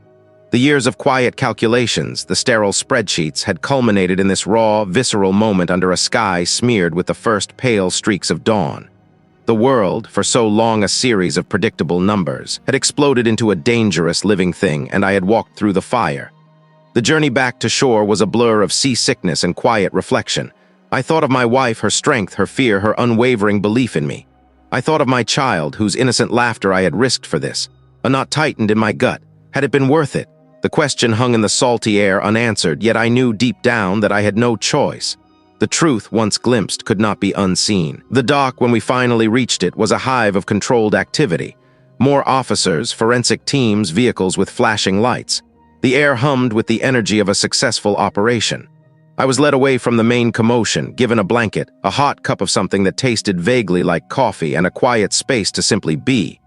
The years of quiet calculations, the sterile spreadsheets, had culminated in this raw, visceral moment under a sky smeared with the first pale streaks of dawn. The world, for so long a series of predictable numbers, had exploded into a dangerous living thing, and I had walked through the fire. The journey back to shore was a blur of seasickness and quiet reflection. I thought of my wife, her strength, her fear, her unwavering belief in me. I thought of my child, whose innocent laughter I had risked for this. A knot tightened in my gut. Had it been worth it? The question hung in the salty air unanswered, yet I knew deep down that I had no choice. The truth, once glimpsed, could not be unseen. The dock, when we finally reached it, was a hive of controlled activity. More officers, forensic teams, vehicles with flashing lights. The air hummed with the energy of a successful operation. I was led away from the main commotion, given a blanket, a hot cup of something that tasted vaguely like coffee, and a quiet space to simply be.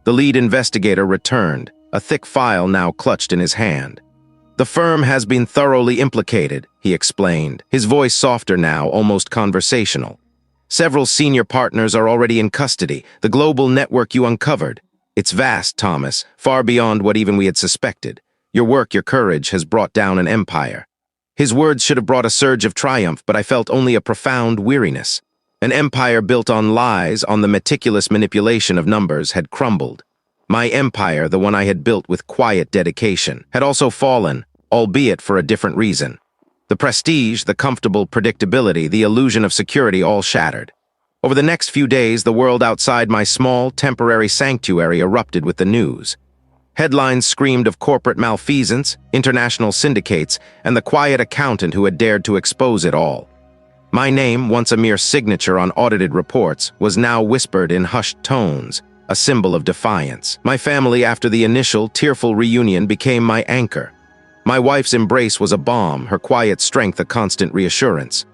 The lead investigator returned, a thick file now clutched in his hand. "The firm has been thoroughly implicated," he explained, his voice softer now, almost conversational. "Several senior partners are already in custody, the global network you uncovered. It's vast, Thomas, far beyond what even we had suspected. Your work, your courage, has brought down an empire." His words should have brought a surge of triumph, but I felt only a profound weariness. An empire built on lies, on the meticulous manipulation of numbers, had crumbled. My empire, the one I had built with quiet dedication, had also fallen, albeit for a different reason. The prestige, the comfortable predictability, the illusion of security all shattered. Over the next few days, the world outside my small, temporary sanctuary erupted with the news. Headlines screamed of corporate malfeasance, international syndicates, and the quiet accountant who had dared to expose it all. My name, once a mere signature on audited reports, was now whispered in hushed tones, a symbol of defiance. My family, after the initial, tearful reunion, became my anchor. My wife's embrace was a balm, her quiet strength a constant reassurance.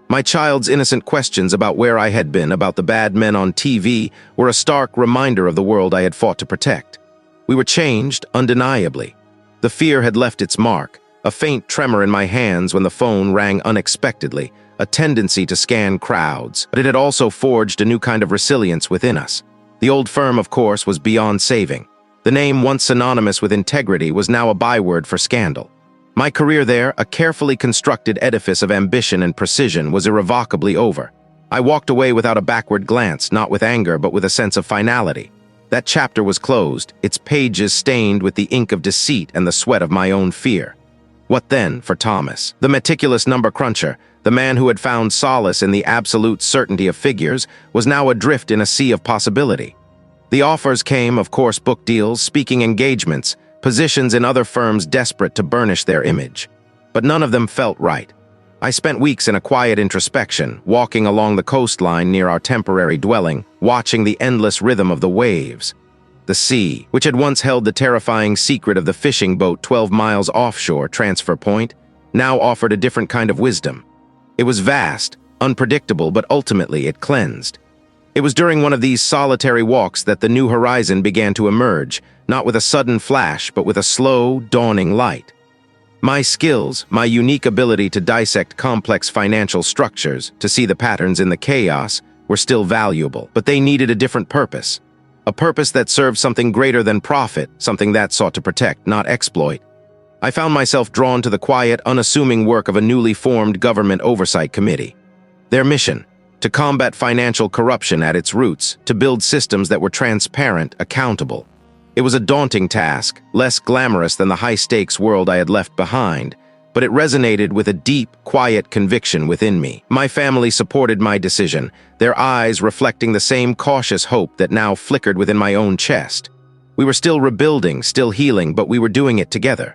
My child's innocent questions about where I had been, about the bad men on TV, were a stark reminder of the world I had fought to protect. We were changed, undeniably. The fear had left its mark, a faint tremor in my hands when the phone rang unexpectedly, a tendency to scan crowds, but it had also forged a new kind of resilience within us. The old firm, of course, was beyond saving. The name, once synonymous with integrity, was now a byword for scandal. My career there, a carefully constructed edifice of ambition and precision, was irrevocably over. I walked away without a backward glance, not with anger, but with a sense of finality. That chapter was closed, its pages stained with the ink of deceit and the sweat of my own fear. What then for Thomas, the meticulous number cruncher, the man who had found solace in the absolute certainty of figures, was now adrift in a sea of possibility. The offers came, of course, book deals, speaking engagements, positions in other firms desperate to burnish their image. But none of them felt right. I spent weeks in a quiet introspection, walking along the coastline near our temporary dwelling, watching the endless rhythm of the waves. The sea, which had once held the terrifying secret of the fishing boat 12 miles offshore Transfer Point, now offered a different kind of wisdom. It was vast, unpredictable, but ultimately it cleansed. It was during one of these solitary walks that the new horizon began to emerge, not with a sudden flash, but with a slow, dawning light. My skills, my unique ability to dissect complex financial structures, to see the patterns in the chaos, were still valuable, but they needed a different purpose. A purpose that served something greater than profit, something that sought to protect, not exploit. I found myself drawn to the quiet, unassuming work of a newly formed government oversight committee. Their mission: to combat financial corruption at its roots, to build systems that were transparent, accountable. It was a daunting task, less glamorous than the high-stakes world I had left behind, but it resonated with a deep, quiet conviction within me. My family supported my decision, their eyes reflecting the same cautious hope that now flickered within my own chest. We were still rebuilding, still healing, but we were doing it together.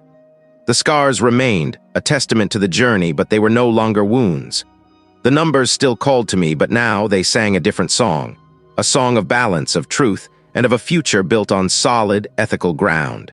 The scars remained, a testament to the journey, but they were no longer wounds. The numbers still called to me, but now they sang a different song. A song of balance, of truth, and of a future built on solid, ethical ground.